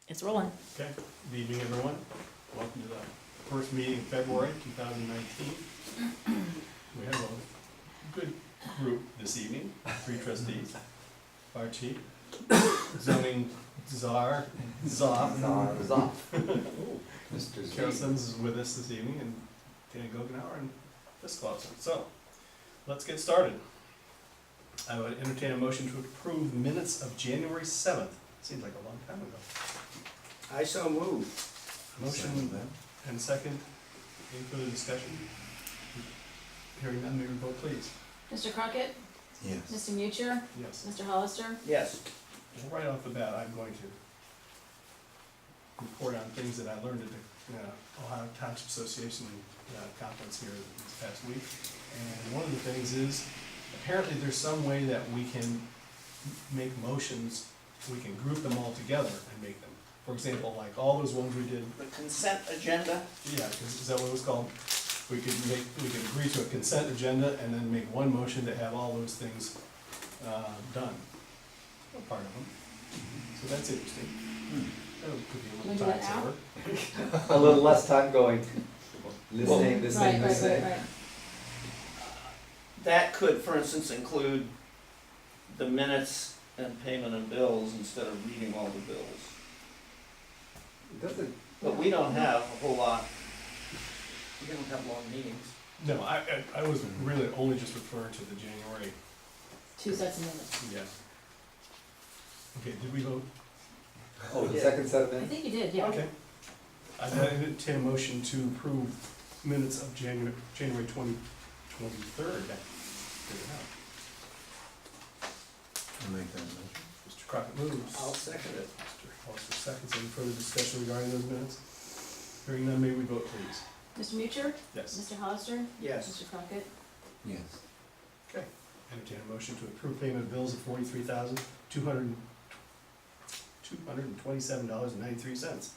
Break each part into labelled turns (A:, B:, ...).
A: It's rolling.
B: Okay, good evening, everyone. Welcome to the first meeting in February 2019. We have a good group this evening, 3 trustees, fire chief, zoning czar, Zoff.
C: Mr.
B: Carol Sims is with us this evening, and Dan Gogenauer and fiscal officer. So, let's get started. I would entertain a motion to approve minutes of January 7th. Seems like a long time ago.
D: I so move.
B: Motion and second. Any further discussion? Hearing none, may we vote please?
A: Mr. Crockett?
C: Yes.
A: Mr. Mutcher?
B: Yes.
A: Mr. Hollister?
D: Yes.
B: Well, right off the bat, I'm going to report on things that I learned at the Ohio Township Association conference here this past week. And one of the things is, apparently there's some way that we can make motions, we can group them all together and make them. For example, like all those ones we did,
D: The consent agenda?
B: yeah, is that what it was called? We could agree to a consent agenda and then make one motion to have all those things done. A part of them. So that's interesting. That could be a
A: Wanna do
B: little
A: that
B: time
A: now?
B: saver.
C: A little less time going, listening.
A: Right.
D: That could, for instance, include the minutes and payment of bills instead of reading all the bills.
C: Doesn't,
D: But we don't have a whole lot, we don't have long meetings.
B: No, I was really only just referring to the January,
A: 2 sets of minutes.
B: yeah. Okay, did we vote?
C: oh, the
D: Yeah.
C: second set of
A: I
C: minutes?
A: think you did, yeah.
B: Okay. I entertain a motion to approve minutes of January 23rd.
C: I'll make that motion.
B: Mr. Crockett moves.
D: I'll second it.
B: Mr. Hollister seconds. Any further discussion regarding those minutes? Hearing none, may we vote please?
A: Mr. Mutcher?
B: Yes.
A: Mr. Hollister?
D: Yes.
A: Mr. Crockett?
C: Yes.
B: Okay. Entertain a motion to approve payment of bills of $43,227.93.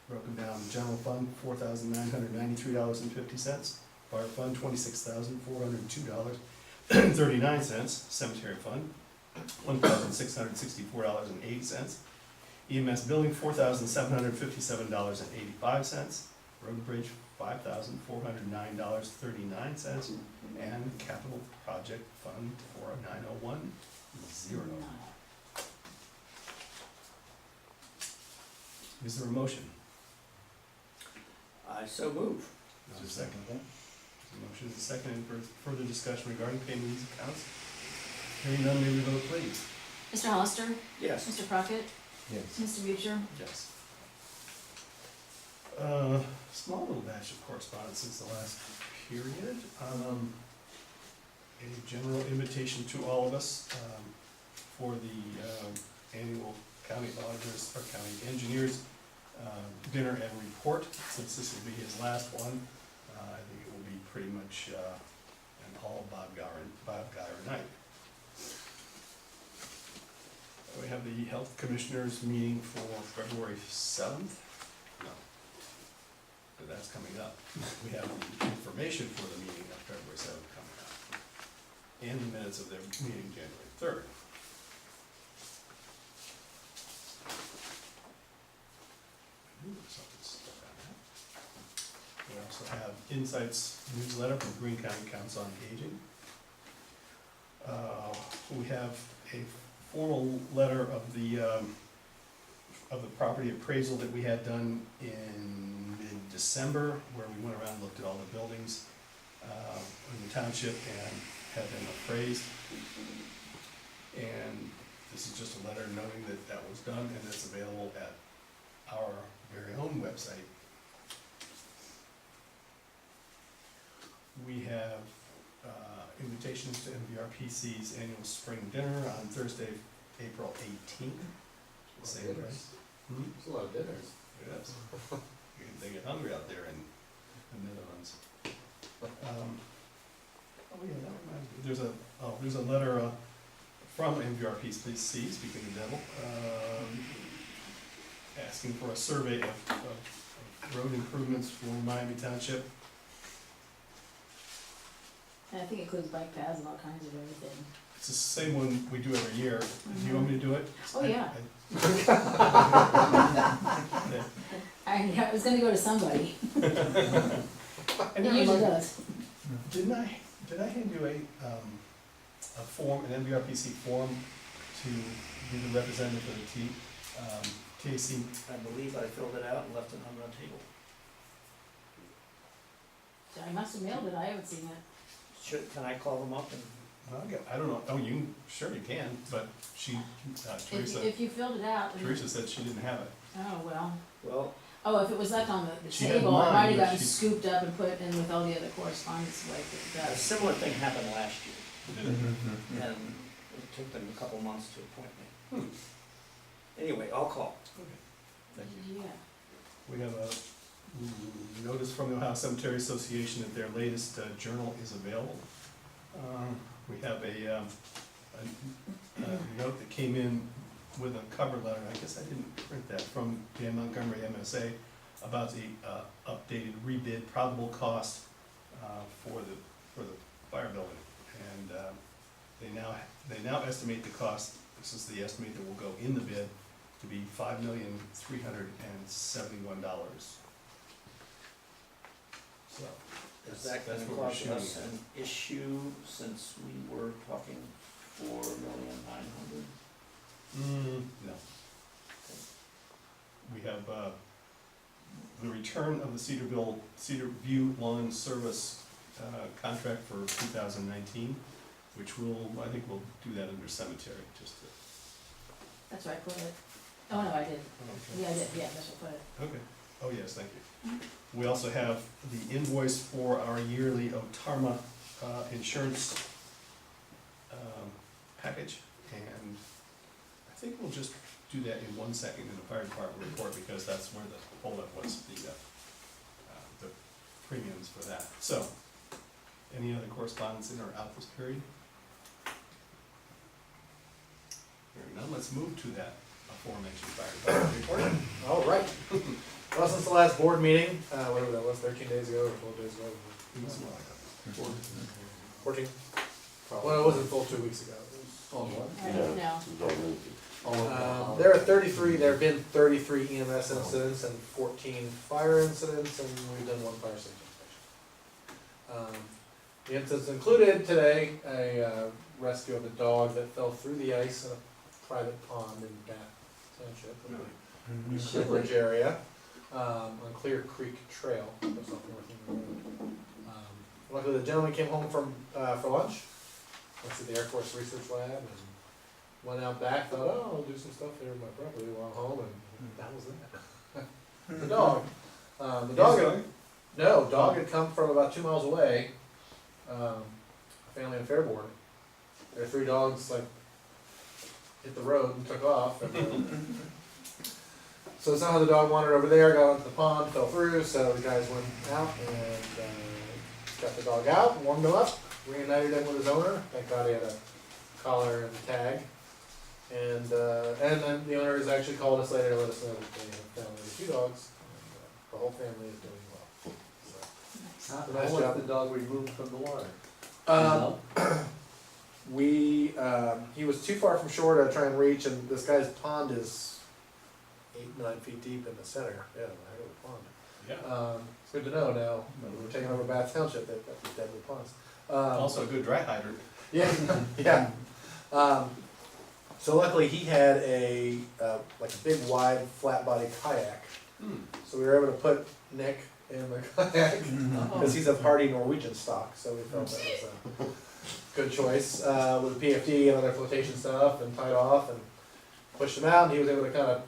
B: Broken down, general fund, $4,993.50. Fire fund, $26,402.39. Cemetery fund, $1,664.80. EMS building, $4,757.85. Road bridge, $5,409.39. And capital project fund for 90110. Is there a motion?
D: I so move.
B: Is there a second? There's a motion and a second. Any further discussion regarding payment of these accounts? Hearing none, may we vote please?
A: Mr. Hollister?
D: Yes.
A: Mr. Crockett?
C: Yes.
A: Mr. Mutcher?
B: Yes. Small little batch of correspondence since the last period. A general invitation to all of us for the annual county auditors or county engineers dinner and report. Since this will be his last one, I think it will be pretty much an all Bob Guyer night. We have the health commissioners meeting for February 7th. No, but that's coming up. We have the information for the meeting of February 7th coming up. And the minutes of their meeting January 3rd. Something stuck on that. We also have Insights newsletter from Greene County Council on Aging. We have a formal letter of the property appraisal that we had done in mid-December, where we went around and looked at all the buildings in the township and had them appraised. And this is just a letter noting that that was done, and it's available at our very own website. We have invitations to MVRPC's annual spring dinner on Thursday, April 18th. Same price.
C: There's a lot of dinners.
B: Yes. They get hungry out there in the Netherlands. Oh yeah, that reminds me. There's a letter from MVRPC, speaking of the devil, asking for a survey of road improvements for Miami Township.
A: And I think it includes bike paths and all kinds of everything.
B: It's the same one we do every year. Do you want me to do it?
A: Oh, yeah. I was gonna go to somebody.
B: I
A: It
B: never
A: usually
B: mind.
A: does.
B: Did I hand you a form, an MVRPC form to be the representative for the TAC?
D: I believe I filled it out and left it on the table.
A: I must have mailed it, I haven't seen it.
D: Can I call them up and?
B: I don't know, oh, sure you can, but she, Teresa,
A: If you filled it out, then-
B: Teresa said she didn't have it.
A: oh, well.
D: Well,
A: Oh, if it was left on the
B: She had
A: table, it
B: mine,
A: might have
B: but
A: gotten
B: she-
A: scooped up and put in with all the other correspondence like it
D: a
A: does.
D: similar thing happened last year,
B: Did it?
D: and it took them a couple months to appoint me.
B: Hmm.
D: Anyway, I'll call.
B: Thank you.
A: Yeah.
B: We have a notice from the Ohio Cemetery Association that their latest journal is available. We have a note that came in with a cover letter, I guess I didn't print that, from Dan Montgomery MSA about the updated rebid probable cost for the fire building. And they now estimate the cost, this is the estimate that will go in the bid, to be $5,371,000. So,
D: Is that
B: that's
D: gonna
B: what we're
D: cause
B: shooting
D: us
B: at.
D: an issue since we were talking 4,900,000?
B: No. We have, the return of the Cedar View Lawn Service, contract for 2019, which I think we'll do that under cemetery, just to.
A: That's where I put it. Oh, no, I did. Yeah, I did, yeah, that's where I put it.
B: Okay, oh yes, thank you. We also have the invoice for our yearly Otarma insurance package, and I think we'll just do that in 1 second in the fire department report, because that's where the holdup was, the premiums for that. So, any other correspondence in or out this period? Hearing none, let's move to that aforementioned fire department report.
E: All right. Well, since the last board meeting, whatever that was, 13 days ago or 12 days ago,
B: It was like
E: 14? Well, it wasn't full 2 weeks ago.
A: I don't know.
E: There have been 33 EMS incidents and 14 fire incidents, and we've done 1 fire safety inspection. The incidents included today a rescue of a dog that fell through the ice in a private pond in Township, in the Shipbridge area, on Clear Creek Trail, that's up north of the road. Luckily, the gentleman came home for lunch, went to the Air Force Research Lab, and went out back, thought, oh, I'll do some stuff here with my property while I'm home, and that was that. The dog. Dog had come from about 2 miles away, a family in Fairborn. Their 3 dogs, hit the road and took off, and so somehow the dog wandered over there, got onto the pond, fell through, so the guys went out and got the dog out, warmed him up, reunited him with his owner. Thank God he had a collar and a tag. And then the owner has actually called us later to let us know that they have found the 2 dogs, and the whole family is doing well. So,
A: Nice.
E: nice
C: How was
E: job.
C: the dog removed from the water?
E: He was too far from shore to try and reach, and this guy's pond is 8-9 feet deep in the center. Yeah, the head of the pond.
B: Yeah,
E: It's good to know now. We're taking over Bath Township. They've got these deadly ponds.
B: also a good dry hydrant.
E: Yeah, yeah. So luckily he had a big wide flat body kayak. So we were able to put Nick in the kayak because he's of hardy Norwegian stock. So we felt that was a good choice with the PFD and other flotation stuff, and tied off and pushed him out. And he was able to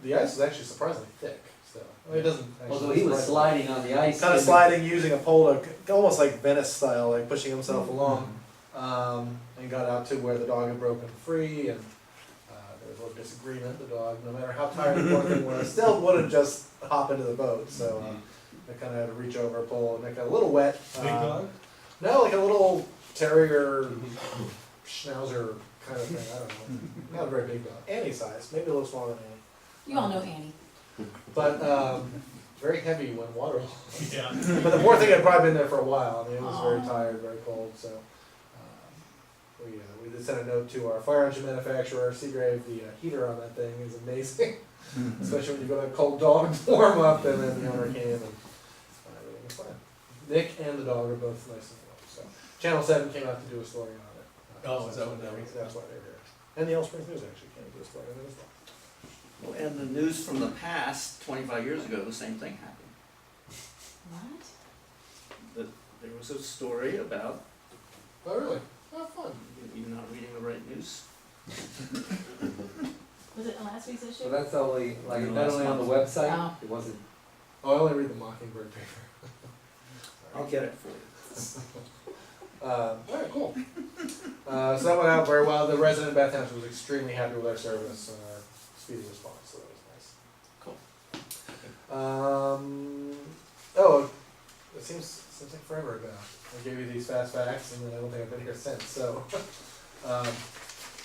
E: the ice was actually surprisingly thick. So it doesn't.
F: Although he was sliding on the ice.
E: Kind of sliding, using a pole to, almost like Venice style, like pushing himself along. And got out to where the dog had broken free, and there was a little disagreement. The dog, no matter how tired the poor thing was, still wouldn't just hop into the boat. So they kind of had to reach over, pull, and they got a little wet.
B: Big dog?
E: No, like a little terrier, schnauzer kind of thing. I don't know. Not a very big dog. Annie size, maybe a little smaller than Annie.
A: You all know Annie.
E: But very heavy when water lost.
B: Yeah.
E: But the poor thing had probably been there for a while, I mean, it was very
A: Aw.
E: tired, very cold, so. We did send a note to our fire engine manufacturer, Seagrave, the heater on that thing is amazing. Especially when you go to a cold dog to warm up, and then the owner came and everything was fine. Nick and the dog are both nice and warm, so. Channel 7 came out to do a story on it.
B: Oh, is that what that was?
E: That's why they're here. And the Yellow Springs News actually came to do a story on it as well.
D: Well, and the news from the past, 25 years ago, the same thing happened.
A: What?
D: That there was a story about,
E: Oh, really? Oh, fun.
D: you're not reading the right news.
A: Was it in last week's issue?
C: So that's only, like,
B: No,
C: not only on the website,
A: Oh.
C: it wasn't,
E: Oh, I only read the Mockingbird paper.
D: I'll get it for you.
E: Alright, cool. So that went out very well. The resident of Bath Township was extremely happy with our service and our speedy response, so that was nice.
D: Cool.
E: Oh, it seems like forever ago. I gave you these fast facts and then I don't think I've been here since, so.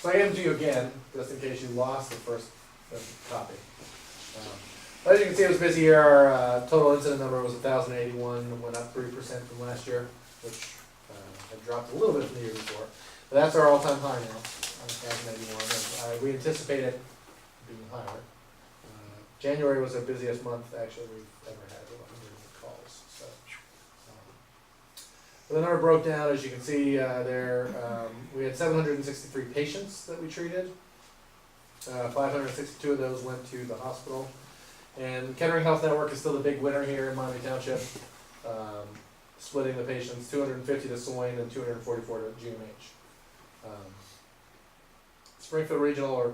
E: So I gave them to you again, just in case you lost the first copy. As you can see, it was a busy year. Our total incident number was 1,081, went up 3% from last year, which had dropped a little bit from the year before. But that's our all-time high now, 1,081. And we anticipate it being higher. January was our busiest month, actually, we've ever had, 100 calls. So, the number broke down, as you can see there. We had 763 patients that we treated. 562 of those went to the hospital. And Kettering Health Network is still the big winner here in Miami Township, splitting the patients, 250 to Soin and 244 to GMH. Springfield Regional, or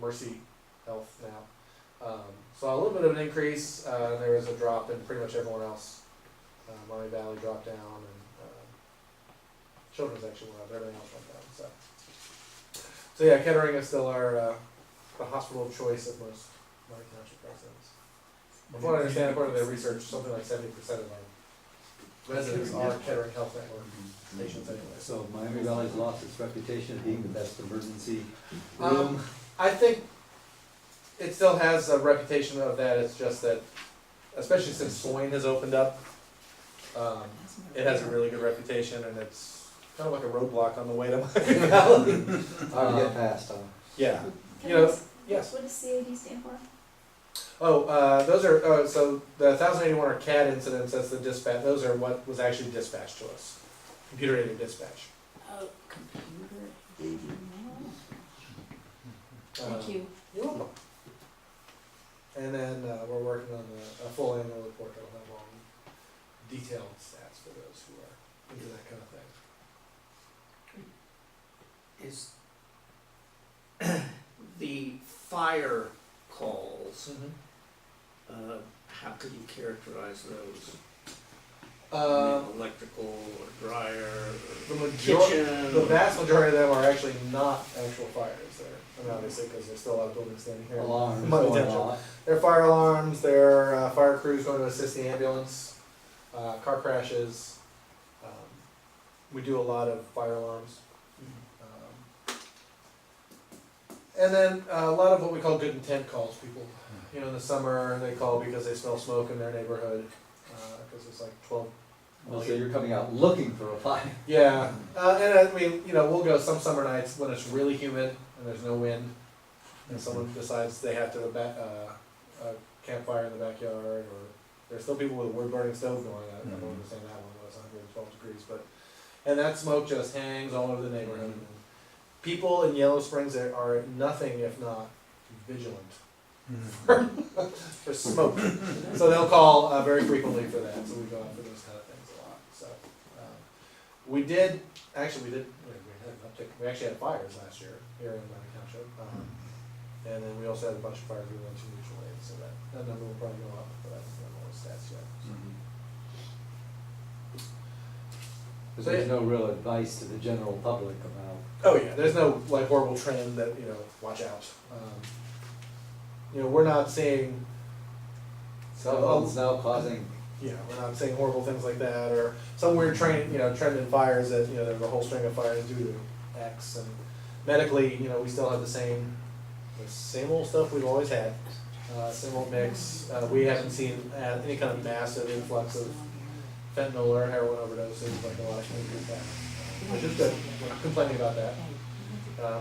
E: Mercy Health now, saw a little bit of an increase. There was a drop in pretty much everyone else. Miami Valley dropped down, and Children's actually went up, everything else went down. So yeah, Kettering is still our the hospital of choice of most Miami Township residents. From what I understand, according to their research, something like 70% of our residents are Kettering Health Network patients anyway.
C: so Miami Valley's lost its reputation of being the best emergency
E: Um,
C: room.
E: I think it still has a reputation of that, it's just that, especially since Soin has opened up, it has a really good reputation, and it's kind of like a roadblock on the way to Miami Valley.
C: Hard to get past,
E: Yeah,
G: Can
E: you
G: I
E: know,
G: ask,
E: yes.
G: what does CAD stand for?
E: Those are, so the 1,081 are CAD incidents, that's the dispatch, those are what was actually dispatched to us, computer-aided dispatch.
A: Oh, computer.
E: Uh,
A: Thank you.
E: You're welcome. And then we're working on a full annual report that'll have all detailed stats for those who are into that kind of thing.
D: Is the fire calls, how could you characterize those? I mean, electrical or dryer
E: The
D: or
E: majority,
D: kitchen?
E: the vast majority of them are actually not actual fires there. I mean, obviously, because there's still a lot of buildings standing here.
C: alarms
E: Miami
C: going
E: Township.
C: off.
E: They're fire alarms, they're fire crews going to assist the ambulance, car crashes. We do a lot of fire alarms. And then a lot of what we call good intent calls. People, you know, in the summer, they call because they smell smoke in their neighborhood, because it's like 12
C: Well, so you're coming out looking for a fire.
E: Yeah, and I mean, you know, we'll go some summer nights when it's really humid and there's no wind, and someone decides they have to a campfire in the backyard, or there's still people with a wood burning stove going. I don't understand that one, it's 112 degrees, but, and that smoke just hangs all over the neighborhood. And people in Yellow Springs are nothing if not vigilant for smoke, so they'll call very frequently for that. So we go out for those kind of things a lot. So we had an uptick. We actually had fires last year here in Miami Township, and then we also had a bunch of fires we went to mutual aid. So that number will probably go up, but I don't know all the stats yet.
C: But there's no real advice to the general public about.
E: Oh yeah, there's no like horrible trend that, you know, watch out. You know, we're not seeing.
C: Cell phones now causing.
E: Yeah, we're not saying horrible things like that, or some weird trend in fires that, you know, there's a whole string of fires due to X, and medically, you know, we still have the same old stuff we've always had. similar mix. We haven't seen any kind of massive influx of fentanyl or heroin overdoses like a lot of communities have, which is good. We're not complaining about that.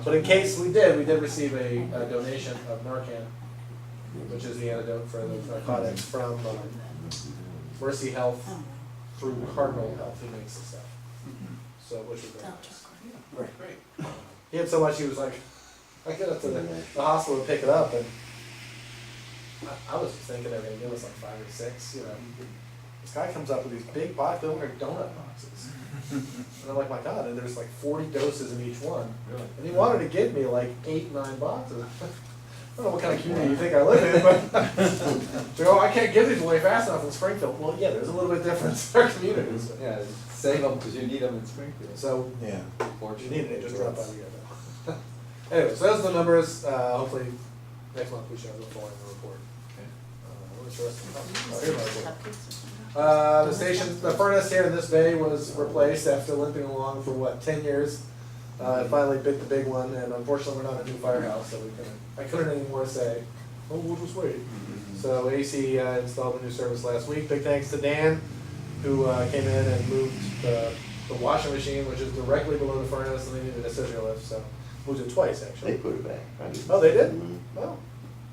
E: But in case we did receive a donation of Narcan, which is the antidote for those narcotics from Mercy Health through Cardinal Health, who makes the stuff. So, which was very nice.
B: Great.
E: He had so much, he was like, I get up to the hospital to pick it up, and I was just thinking they were gonna give us like 5 or 6, you know. This guy comes up with these big boxes, they look like donut boxes. And I'm like, my God, and there's like 40 doses in each one.
B: Really?
E: And he wanted to give me like 8, 9 boxes. I don't know what kind of community you think I live in, but so, I can't give these away fast enough in Springfield. Well, yeah, there's a little bit difference in our communities. But-
C: Yeah, save them because you need them in Springfield.
E: So,
F: Yeah.
E: if you need it, just drop by the other. Anyway, so those are the numbers. Hopefully, next month we should have the full annual report.
B: Okay.
E: What's the rest of the, here's my report. The station, the furnace here in this bay was replaced after limping along for what, 10 years. Finally bit the big one, and unfortunately we're not a new firehouse, so I couldn't anymore say, oh, we'll just wait. So AC installed a new service last week. Big thanks to Dan, who came in and moved the washing machine, which is directly below the furnace, and they needed a scissor lift, so moved it twice
G: They
E: actually.
G: put it back. I didn't-
E: Oh, they did?
G: Mhm.
E: Oh,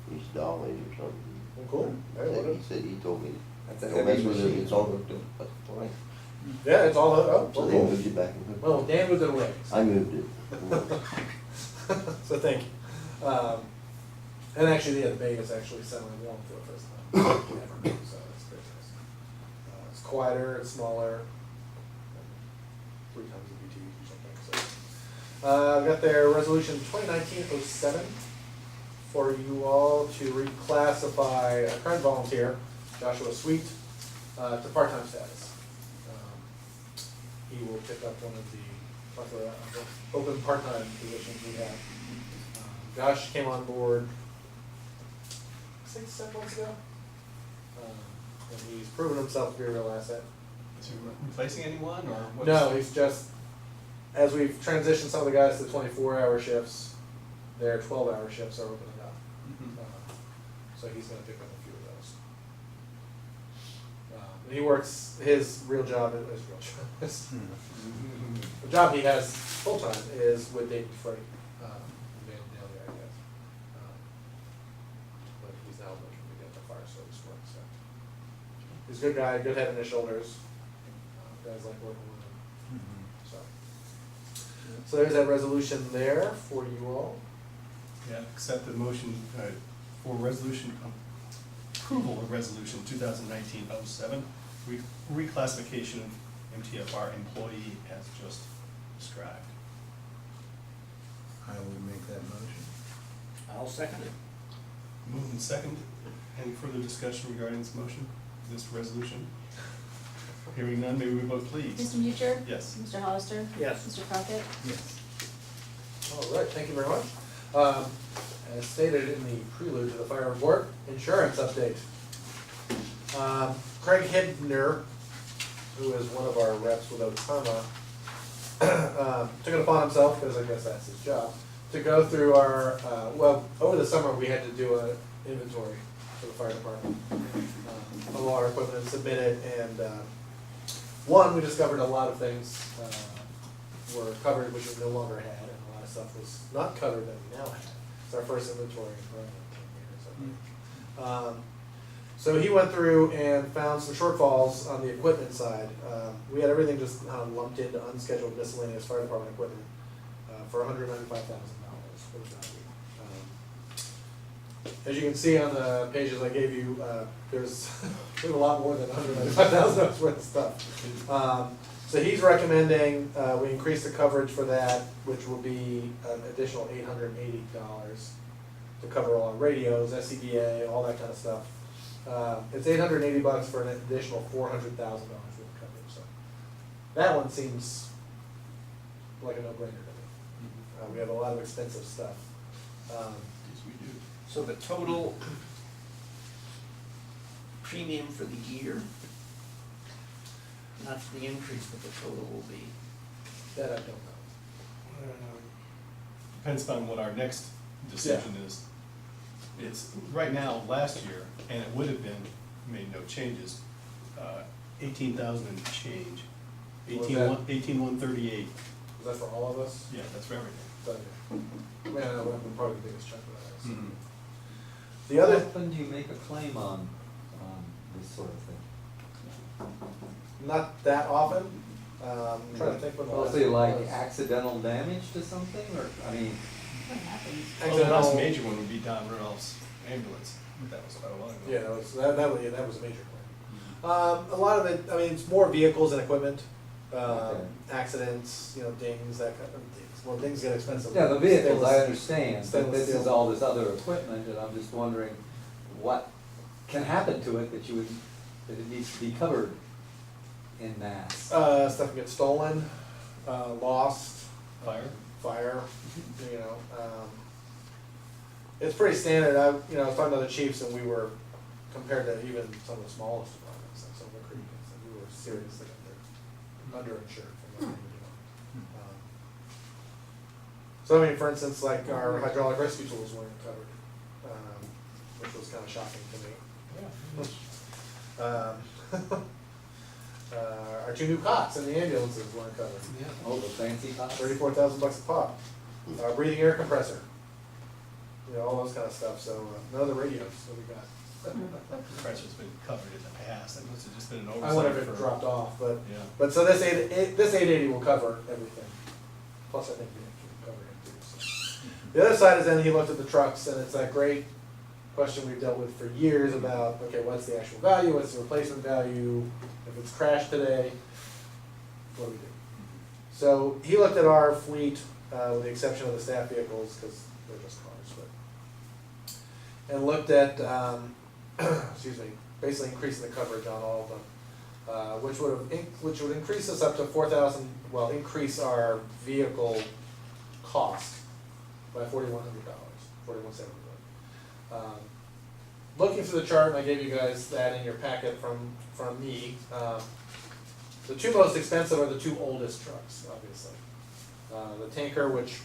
G: He's dolly or something.
E: well, cool. Hey, what
G: He said, he told me,
C: That's a
G: don't
C: heavy
G: mess with it,
C: machine.
G: it's all hooked up, that's fine.
E: Yeah, it's all, oh,
G: So
E: well,
G: they
E: cool.
G: moved it back and hooked it.
E: Well, Dan moved it away.
G: I moved it.
E: So thank you. And actually, yeah, the bay is actually settling warm for the first time ever, so that's pretty nice. It's quieter, it's smaller, 3 times the BTUs or something, so. Got their resolution 2019-07 for you all to reclassify a current volunteer, Joshua Sweet, to part-time status. He will pick up one of the open part-time positions we have. Josh came on board 6, 7 months ago. And he's proven himself to be a real asset.
B: Is he replacing anyone, or what's?
E: No, he's just, as we've transitioned some of the guys to 24-hour shifts, their 12-hour shifts are opening up.
B: Mhm.
E: So he's gonna pick up a few of those. And he works, his real job, the job he has full-time is with Dayton Freight, Van Daly, I guess. But he's now looking to get the fire service work, so. He's a good guy, good head on his shoulders, guys like working with him, so. So there's that resolution there for you all.
B: Yeah, accept the motion for resolution, approval of resolution 2019-07, reclassification of MTFR employee as just described.
F: I would make that motion.
D: I'll second it.
B: Moved and second. Any further discussion regarding this motion, this resolution? Hearing none, may we vote please?
A: Mr. Mutcher?
B: Yes.
A: Mr. Hollister?
D: Yes.
A: Mr. Crockett?
F: Yes.
E: All right, thank you very much. As stated in the prelude to the fire report, insurance update. Craig Hibner, who is one of our reps with Otama, took it upon himself, because I guess that's his job, to go through our, over the summer, we had to do an inventory for the fire department of all our equipment and submit it, and we discovered a lot of things were covered which we no longer had, and a lot of stuff was not covered that we now have. It's our first inventory in probably 10 years, I think. So he went through and found some shortfalls on the equipment side. We had everything just lumped into unscheduled miscellaneous fire department equipment for $195,000 for the value. As you can see on the pages I gave you, there's a lot more than $195,000 worth of stuff. So he's recommending we increase the coverage for that, which will be an additional $880 to cover all our radios, SCBA, all that kind of stuff. It's $880 for an additional $400,000 worth of coverage. So that one seems like a no-brainer to me. We have a lot of expensive stuff.
B: Yes, we do.
D: So the total premium for the year, not the increase, but the total will be.
E: That I don't know.
B: Depends on what our next decision is. it's, right now, last year, and it would have been, made no changes, 18,000 and change.
E: Was that-
B: 18,138,
E: Is that for all of us?
B: yeah, that's for everything.
E: Okay. Man, that would have been probably the biggest chunk of that. I assume.
B: Mhm.
E: The other,
C: How often do you make a claim on this sort of thing?
E: not that often, I'm trying to think when the last
C: Mostly
E: one
C: like
E: was.
C: accidental damage to something, or, I mean,
A: What happens?
B: Well, the last
E: Accidental-
B: major one would be Don Rudolph's ambulance, but that was about a while ago.
E: Yeah, that was a major claim. A lot of it, I mean, it's more vehicles and equipment,
C: Okay.
E: accidents, dings, that kind of things. Well, dings get expensive.
C: yeah, the vehicles I
E: Stainless-
C: understand, but
E: stainless
C: this is
E: steel.
C: all this other equipment, and I'm just wondering what can happen to it that that it needs to be covered in mass.
E: Stuff can get stolen, lost,
B: Fire?
E: fire, it's pretty standard. I was talking to the chiefs and we were, compared to even some of the smallest departments, like some of the creeks, and we were seriously underinsured from what we were doing. So I mean, for instance, like our hydraulic rescue tools weren't covered, which was kind of shocking to me. Our 2 new cots in the ambulances weren't covered.
B: Yeah.
C: Oh, the fancy cots?
E: $34,000 a pop. Breathing air compressor. All those kind of stuff, so, none of the radios that we got.
B: The pressure's been covered in the past, it must have just been an
E: I
B: oversight.
E: wonder if it
B: for-
E: dropped off, but,
B: Yeah.
E: so this 880 will cover everything. Plus, I think we can cover it too, so. The other side is then he looked at the trucks, and it's that great question we've dealt with for years about, okay, what's the actual value, what's the replacement value? If it's crashed today, what do we do? So he looked at our fleet, with the exception of the staff vehicles, because they're just cars, but, and looked at, excuse me, basically increasing the coverage on all of them, which would increase us up to 4,000, well, increase our vehicle cost by $4,100, $4,170. Looking through the chart, and I gave you guys that in your packet from me, the 2 most expensive are the 2 oldest trucks, obviously. The tanker, which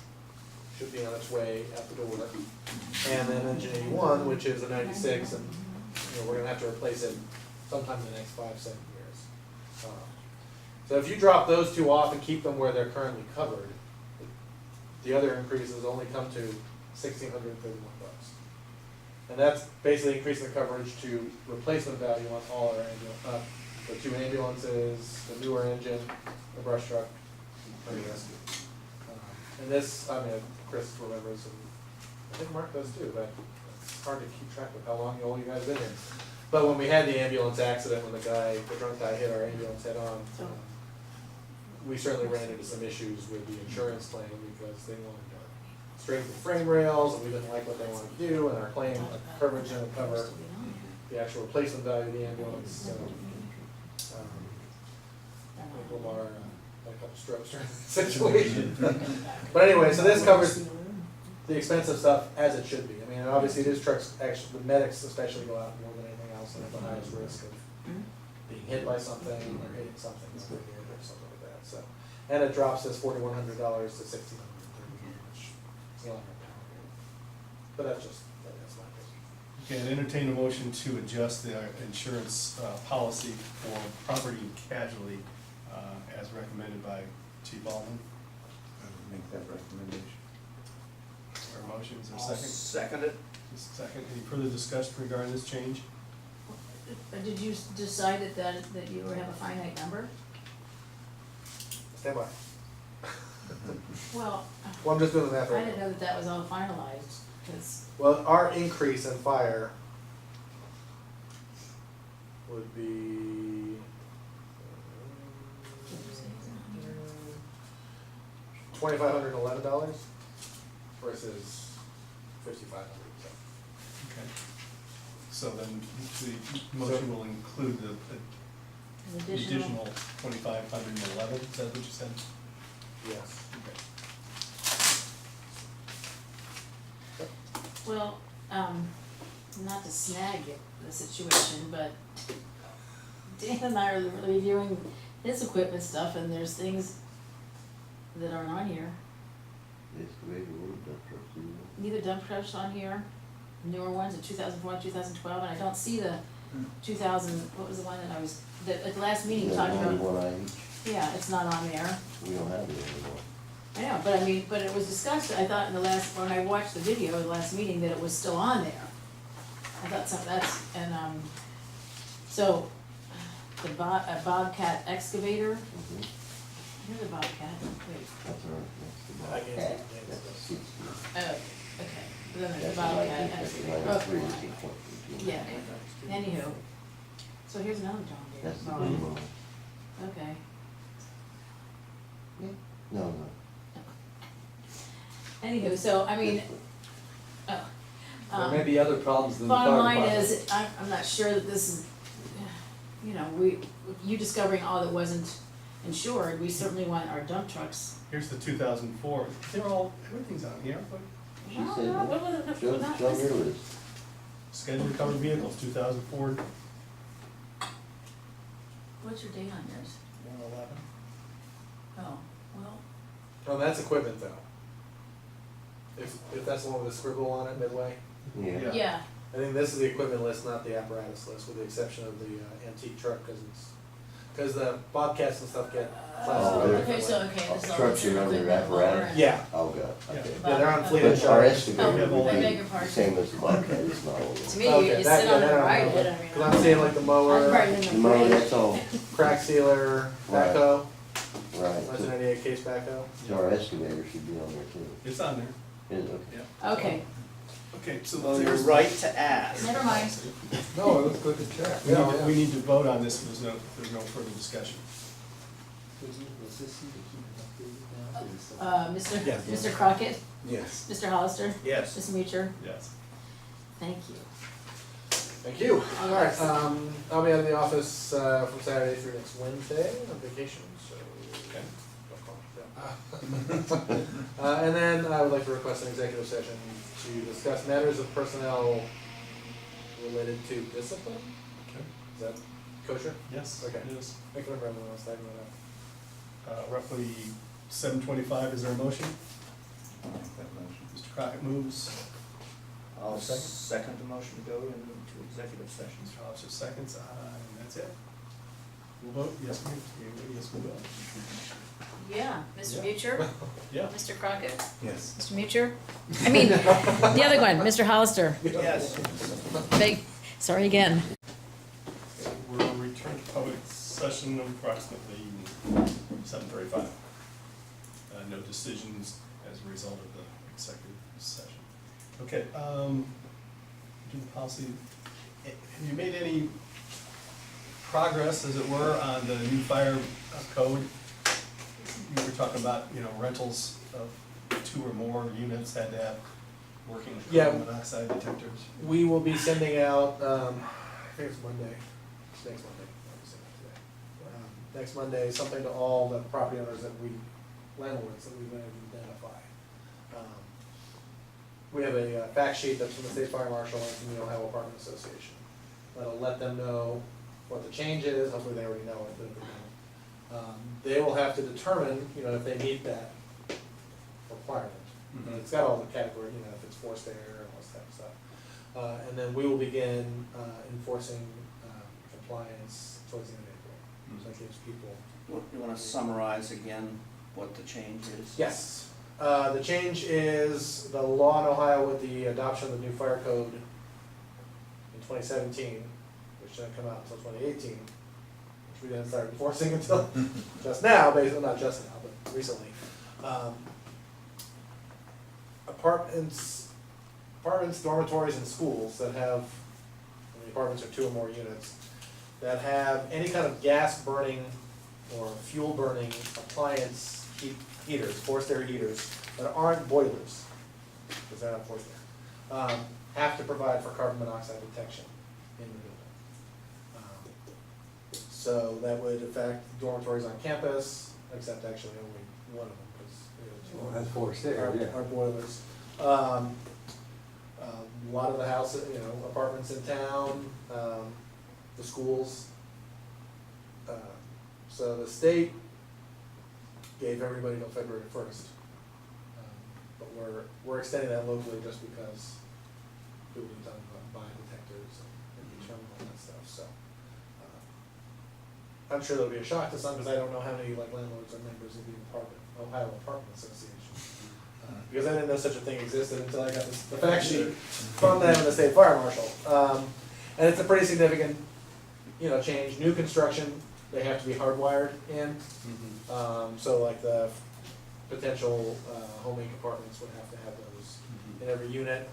E: should be on its way out the door, and then engine 81, which is a 96, and we're gonna have to replace it sometime in the next 5-7 years. So if you drop those 2 off and keep them where they're currently covered, the other increases only come to $1,631. And that's basically increasing the coverage to replacement value on all our the 2 ambulances, the newer engine, the brush truck, and the rescue. And this, I mean, Chris remembers, and I think Mark does too, but it's hard to keep track of how long all you guys been here. But when we had the ambulance accident, when the drunk guy hit our ambulance head on, we certainly ran into some issues with the insurance claim because they wanted to straighten the frame rails, and we didn't like what they wanted to do, and our claim coverage didn't cover the actual replacement value of the ambulance, so. I think Lamar had a couple strokes during the situation. But anyway, so this covers the expensive stuff as it should be. I mean, obviously these trucks, actually, the medics especially go out more than anything else and have the highest risk of being hit by something or hitting something or something like that, so. And it drops this $4,100 to $1,630, which is a lot more power. But that's my opinion.
B: Okay, I'd entertain a motion to adjust the insurance policy for property and casualty as recommended by Chief Alman.
G: I would make that recommendation.
B: Our motion, is there a
D: I'll
B: second?
D: second it.
B: Just a second, any further discussion regarding this change?
A: Did you decide that you have a finite number?
E: Stand by.
A: Well,
E: Well, I'm just doing the math
A: I
E: right
A: didn't
E: now.
A: know that was all finalized, because,
E: Well, our increase in fire would be $2,511 versus $5,500.
B: Okay. So then the motion will include the
A: an
B: the additional 2,511, is that what you said?
E: Yes.
B: Okay.
A: well, not to snag the situation, but Dan and I are reviewing his equipment stuff, and there's things that aren't on here.
G: Excavator or dump trucks,
A: Neither dump trucks on here, newer ones, the 2004, 2012, and I don't see the 2000, what was the one that I was, at the last meeting talking about?
H: 91 each,
A: Yeah, it's not on there.
H: we don't have it anymore.
A: I know, but I mean, but it was discussed, I thought in the last, when I watched the video of the last meeting, that it was still on there. I thought some, that's, and, so, the Bobcat excavator,
H: Mhm.
A: here's a Bobcat, wait,
H: That's our, that's the
E: I can't see
H: Bobcat.
E: the names.
H: That's 60.
A: oh, okay, but then there's
H: That's
A: the
H: the
A: Bobcat
H: 1993
A: excavator,
H: is
A: okay,
H: the point.
A: yeah, anywho, so here's another John Deere.
H: That's the
A: Oh,
H: blue one.
A: okay,
H: No, no.
A: anywho, so, I mean,
H: This
A: oh.
C: There may be other problems than the fire
A: Bottom
C: department.
A: line is, I'm not sure that this is, you know, you discovering all that wasn't insured, we certainly want our dump trucks.
B: Here's the 2004, they're all, everything's on here, but
H: She
A: No,
H: said,
A: no,
H: that.
A: what was it?
H: show,
A: Not
H: show
A: this-
H: me your list.
B: scheduled covered vehicles, 2004,
A: What's your date on yours?
B: 111.
A: Oh, well,
E: Oh, that's equipment though. If that's the one with the scribble on it midway,
H: Yeah.
B: Yeah.
A: yeah,
E: I think this is the equipment list, not the apparatus list, with the exception of the antique truck, cause the Bobcats and stuff get classified
H: they're-
A: okay, so,
E: differently.
A: okay, this is all.
H: Trucks are under
A: equipment,
H: apparatus?
A: mower,
E: Yeah,
H: Oh, God, okay.
E: yeah, they're on fleet
H: But our
E: insurance.
H: excavator
A: Oh,
H: would
A: I
H: be
A: beg your
H: the
A: pardon.
H: same as the Bobcat, it's not all
A: To
H: over.
A: me,
E: Okay,
A: you just
E: that-
A: sit
E: yeah,
A: on it
E: that
A: and
E: I
A: ride
E: don't
A: it,
E: know.
A: I mean.
E: Cause I'm seeing like the
A: I'm
E: mower,
A: riding in
H: The
A: the
H: mower,
A: parade.
H: that's all,
E: crack sealer,
H: Right.
E: backhoe,
H: right,
E: nineteen
H: so,
E: 98 case backhoe.
H: so our excavator should be on there too.
B: It's on there.
H: Is it? Okay.
B: Yeah.
A: Okay,
B: Okay, so
D: Well, you're
B: there's.
D: right to ask.
A: never mind.
C: No, it was good to check.
B: We need to, we need to vote on this, if there's no further discussion.
A: Mr.
E: Yeah.
A: Mr. Crockett,
G: Yes.
A: Mr. Hollister,
D: Yes.
A: Mr. Mutcher,
B: Yes.
A: thank you.
E: Thank you.
A: All
E: Alright,
A: right.
E: I'll be out of the office, from Saturday through next Wednesday on vacation, so.
B: Okay.
E: And then I would like to request an executive session to discuss matters of personnel related to discipline.
B: Okay.
E: Is that kosher?
B: Yes,
E: Okay.
B: it is.
E: I can remember when I was talking about
B: Roughly 7:25, is there a motion?
G: I'll make that motion.
B: Mr. Crockett moves,
D: I'll
B: Second.
D: second the motion to go into executive session.
B: Mr. Hollister seconds, and that's it. We'll vote, yes, we will.
A: Yeah, Mr.
B: Yeah.
A: Mutcher,
B: Yeah.
A: Mr. Crockett,
G: Yes.
A: Mr. Mutcher, I mean, the other one, Mr. Hollister,
D: Yes.
A: sorry again.
B: We'll return to public session approximately 7:35. No decisions as a result of the executive session. Okay, do the policy, have you made any progress, as it were, on the new fire code? You were talking about, you know, rentals of 2 or more units had to have working
E: Yeah.
B: carbon monoxide detectors.
E: that. We will be sending out, I think it's Monday, it's next Monday, I'm sending it today. Next Monday, something to all the property owners landlords that we've identified. We have a fact sheet that's from the State Fire Marshal and from the Ohio Apartment Association. That'll let them know what the change is, hopefully they already know it, but if they don't. They will have to determine, you know, if they meet that requirement. And it's got all the category, you know, if it's forced air and all this type of stuff. And then we will begin enforcing compliance towards the end of April. So that gives people.
D: You wanna summarize again what the change is?
E: Yes, the change is the law in Ohio with the adoption of the new fire code in 2017, which didn't come out until 2018, which we didn't start enforcing until just now, basically, not just now, but recently. Apartments, dormitories, and schools that have, and the apartments are 2 or more units, that have any kind of gas burning or fuel burning appliance heaters, forced air heaters, that aren't boilers, because they're not forced air, have to provide for carbon monoxide detection in the building. So that would affect dormitories on campus, except actually only one of them, because
C: That's forced air, yeah.
E: our boilers. A lot of the houses, you know, apartments in town, the schools. So the state gave everybody till February 1st. But we're extending that locally just because do what we've done, buy detectors and determine all that stuff, so. I'm sure there'll be a shock to some, because I don't know how many like landlords are members of the Ohio Apartment Association. Because I didn't know such a thing existed until I got the fact sheet from them and the state fire marshal. And it's a pretty significant, change. New construction, they have to be hardwired in. So like the potential homing apartments would have to have those in every unit.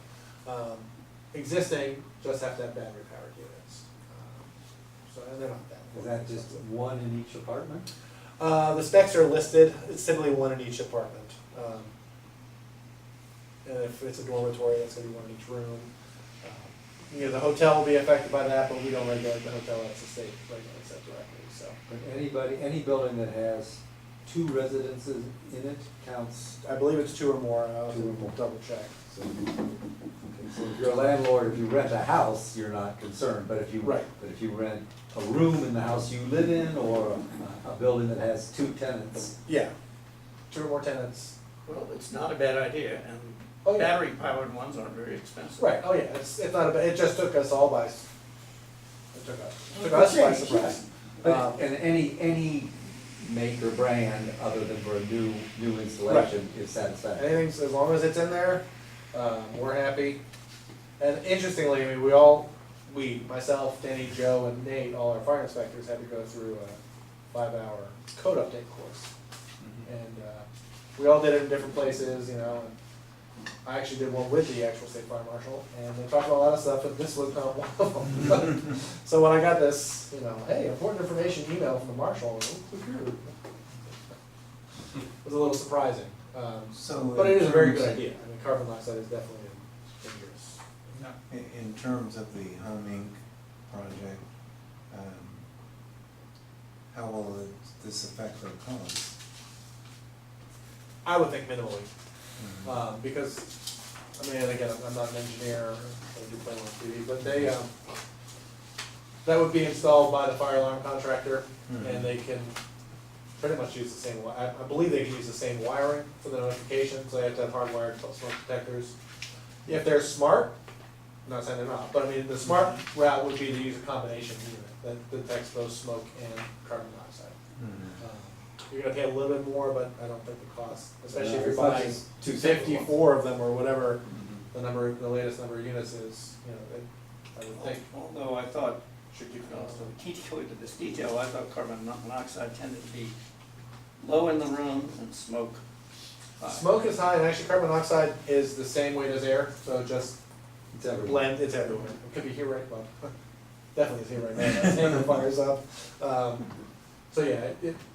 E: Existing just have to have battery powered units. So, and they're not that.
C: Is that just one in each apartment?
E: The specs are listed, it's typically one in each apartment. And if it's a dormitory, that's gonna be one in each room. The hotel will be affected by that, but we don't regulate the hotel, that's the state regulates that directly, so.
C: But any building that has 2 residences in it counts?
E: I believe it's 2 or more, I'll have
C: 2 or
E: to
C: more.
E: double check.
C: So, so if you're a landlord, if you rent a house, you're not concerned, but if you,
E: Right.
C: but if you rent a room in the house you live in, or a building that has 2 tenants,
E: Yeah, 2 or more tenants.
D: Well, it's not a bad idea, and
E: Oh, yeah.
D: battery powered ones aren't very expensive.
E: Right, oh yeah, it's not a bad, it just took us all by, took us by surprise.
C: but, and any make or brand other than for a new installation is satisfactory.
E: Anything, as long as it's in there, we're happy. And interestingly, I mean, myself, Danny, Joe, and Nate, all our fire inspectors had to go through a 5-hour code update course. And we all did it in different places, and I actually did one with the actual state fire marshal, and they talked about a lot of stuff, and this was not one of them. So when I got this, hey, important information email from the marshal, I went, oh, it was a little surprising. But it is a very good idea. I mean, carbon monoxide is definitely dangerous.
G: In terms of the Home Inc. project, how will this affect their costs?
E: I would think minimally, because, I mean, and again, I'm not an engineer, I do plan on TV, but they, that would be installed by the fire alarm contractor, and they can pretty much use the same, I believe they can use the same wiring for the notification, so they have to have hardwired smoke detectors. If they're smart, I'm not saying they're not, but I mean, the smart route would be to use a combination unit that detects both smoke and carbon monoxide. You're gonna pay a little bit more, but I don't think the cost, especially if you're
C: It's not
E: buying
C: just 2 separate ones.
E: 54 of them or whatever the latest number of units is, I would think
D: Although I thought,
E: should keep the cost down.
D: we can't go into this detail, I thought carbon monoxide tended to be low in the room and smoke high.
E: Smoke is high, and actually carbon monoxide is the same weight as air, so it just
C: It's everywhere.
E: blend, it's everywhere. It could be here right, well, definitely is here right now, that's anger fires up. So yeah,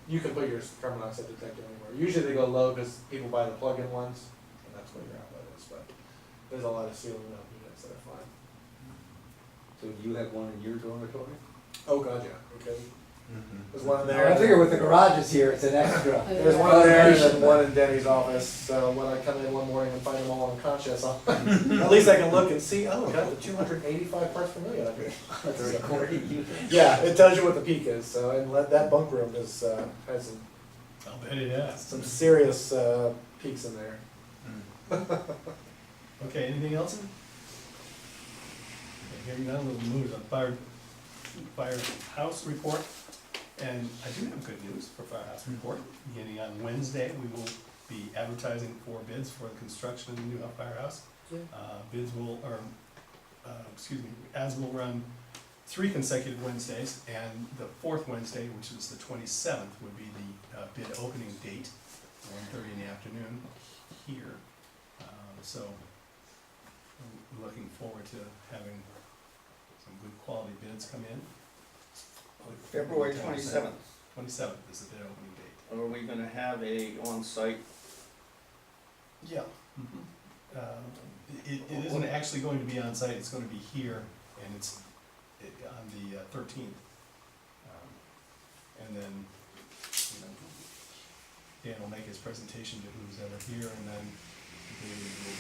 E: you can put your carbon monoxide detector anywhere. Usually they go low because people buy the plug-in ones, and that's where your outlet is, but there's a lot of ceiling mount units that are fine.
C: So do you have one in your dormitory?
E: Oh, god, yeah, okay. There's one in there.
C: I figure with the garages here, it's an extra.
E: There's one in there and then one in Denny's office, so when I come in one morning and find them all unconscious, at least I can look and see, oh, we got the 285 parts per million up here.
C: That's a recording unit.
E: Yeah, it tells you what the peak is, so, and that bunk room is, has
B: I'll bet it has.
E: some serious, peaks in there.
B: Okay, anything else? Okay, hearing none, we'll move to the firehouse report. And I do have good news for firehouse report. Beginning on Wednesday, we will be advertising for bids for the construction of the new firehouse.
E: Yeah.
B: Bids will, ads will run 3 consecutive Wednesdays, and the 4th Wednesday, which is the 27th, would be the bid opening date, 1:30 in the afternoon here. So I'm looking forward to having some good quality bids come in.
D: February 27th,
B: 27th is the bid opening date.
D: are we gonna have a on-site?
B: Yeah. It isn't actually going to be on site, it's going to be here, and it's on the 13th. And then, Dan will make his presentation to who's ever here, and then they will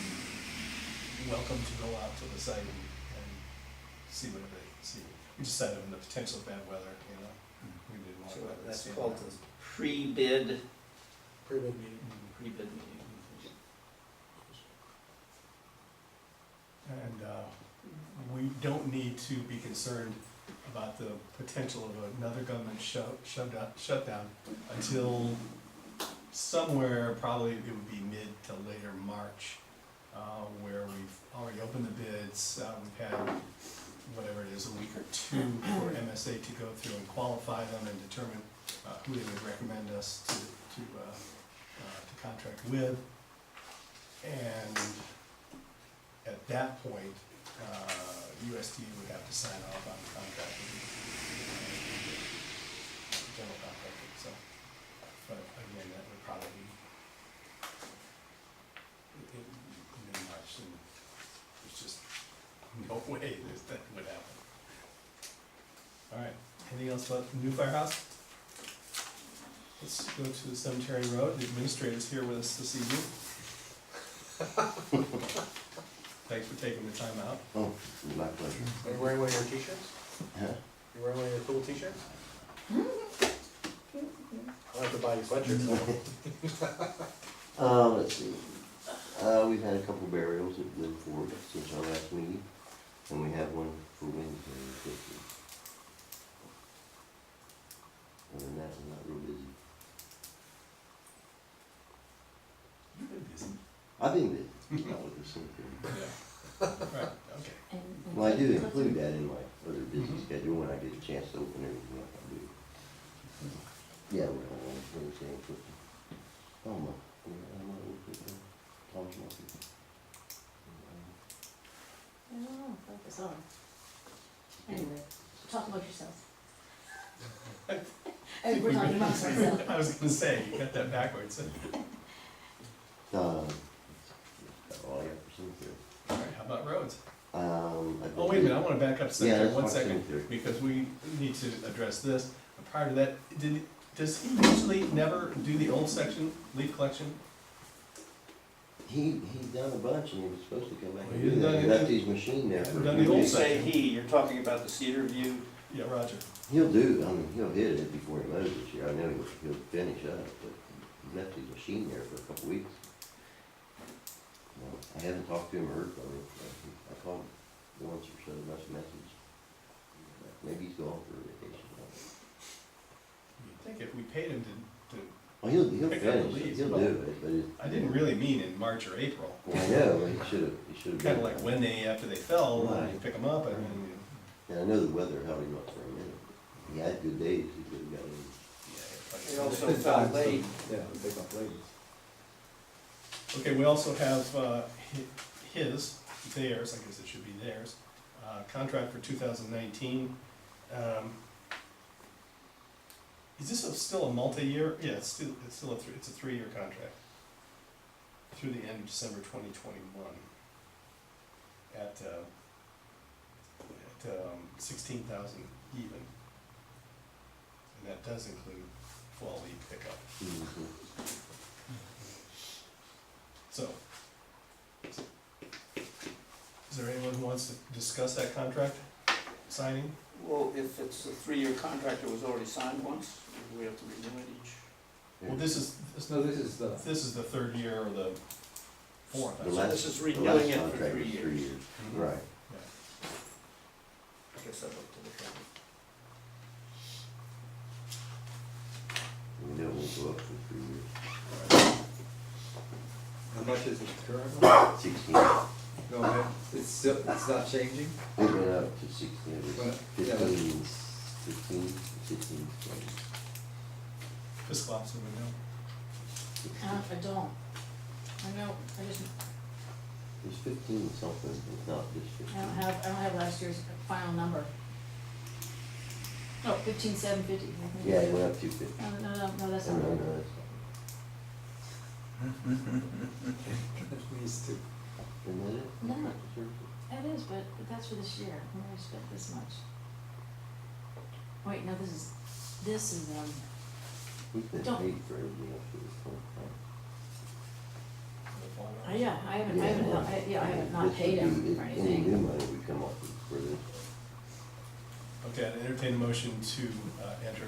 B: be welcome to go out to the site and see what they see. We decided on the potential of bad weather, we didn't want
D: So
B: to.
D: that's called the pre-bid
E: Pre-bid meeting.
D: meeting.
B: And don't need to be concerned about the potential of another government shutdown until somewhere, probably it would be mid to later March, where we've already opened the bids, we've had, whatever it is, a week or two for MSA to go through and qualify them and determine who they would recommend us to contract with. And at that point, USD would have to sign off on the contract with the general contractor, so. But again, that would probably be in mid-March, and there's just no way that would happen. All right, anything else about the new firehouse? Let's go to the Cemetery Road. The administrator's here with us this evening. Thanks for taking the time out.
H: Oh, my pleasure.
E: Are you wearing one of your t-shirts?
H: Huh?
E: You wearing one of your cool t-shirts? I'll have to buy you sweatshirts.
H: Let's see. We've had a couple burials at Woodford since our last meeting, and we have one for Wednesday, the 15th. Other than that, I'm not real busy.
B: You've been busy.
H: I've been busy, not with the cemetery.
B: Right, okay.
A: And-
H: Well, I do include that in my other busy schedule when I get a chance to open everything up, I do. Yeah, we're on Wednesday and Clifton. Oh, my, I'm not with it, Tom's not with it.
A: I don't know, focus on. Anyway, talk about yourself. Hey, we're talking amongst ourselves.
B: I was gonna say, you got that backwards.
H: That's all I got for cemetery.
B: All right, how about roads?
H: I
B: Oh, wait a minute, I wanna back up a second,
H: that's
B: one
H: my
B: second,
H: cemetery.
B: because we need to address this. And prior to that, does he usually never do the old section, leaf collection?
H: He's done a bunch and he was supposed to come back
B: Well,
H: and
B: he
H: do
B: hasn't
H: that.
B: done
H: He left
B: anything.
H: his machine there for
B: Hasn't
H: a
B: done
H: few
B: the
D: When
B: old
D: you
H: weeks.
D: say he, you're talking about the Cedar View.
B: Yeah, Roger.
H: He'll do, I mean, he'll hit it before he mows this year. I know he'll finish up, but he left his machine there for a couple weeks. Well, I haven't talked to him or heard from him. I called once or so, left a message. Maybe he's gone for a vacation.
B: You'd think if we paid him to,
H: Well, he'll
B: Pick up the
H: finish it,
B: leaves,
H: he'll
B: but
H: do it, but it.
B: I didn't really mean in March or April.
H: Well, I know, he should've.
B: Kinda like when they, after they fell, and you
H: Right.
B: pick them up, and then you,
H: And I know the weather held him up for a minute. He had good days, he could've got in.
D: They
B: yeah.
D: also fell late.
C: Yeah, pick up ladies.
B: Okay, we also have, theirs, I guess it should be theirs, contract for 2019. Is this still a multi-year? Yeah, it's still it's a 3-year contract. Through the end of December 2021. At 16,000 even. And that does include fall leave pickup.
H: Mhm.
B: So, is there anyone who wants to discuss that contract signing?
D: Well, if it's a 3-year contract that was already signed once, do we have to renew it each?
B: Well, this is the third year or the fourth.
H: The
B: actually.
H: last-
D: This is
H: the
D: renewing
H: last
D: it for
H: contract
D: 3
H: was
D: years.
H: 3 years,
B: Mhm.
H: right.
B: Yeah.
D: I guess that's up to the county.
H: We know it won't go up for 3 years.
C: How much is it currently?
H: 16,
C: No, it's still, it's not changing?
H: it went up to 16, it was
C: Well, yeah,
H: 15, 16, 20.
B: Fiscal officer would know.
A: I don't. I know, I just,
H: It's 15 something, it's not just 15.
A: I don't have last year's final number. Oh, 15,750. I think.
H: Yeah, it went up to 50.
A: No, that's
H: No,
A: not
H: no,
A: right.
H: no,
C: These two.
H: isn't that it?
A: No.
H: Sure.
A: It is, but that's for this year, we already spent this much. Wait, no, this is,
H: We've been
A: Don't-
H: paid for everything up to this point.
A: yeah, I haven't not
H: This
A: paid
H: would
A: him
H: be-
A: or
H: Any
A: anything.
H: new money would come off for this.
B: Okay, I'd entertain a motion to enter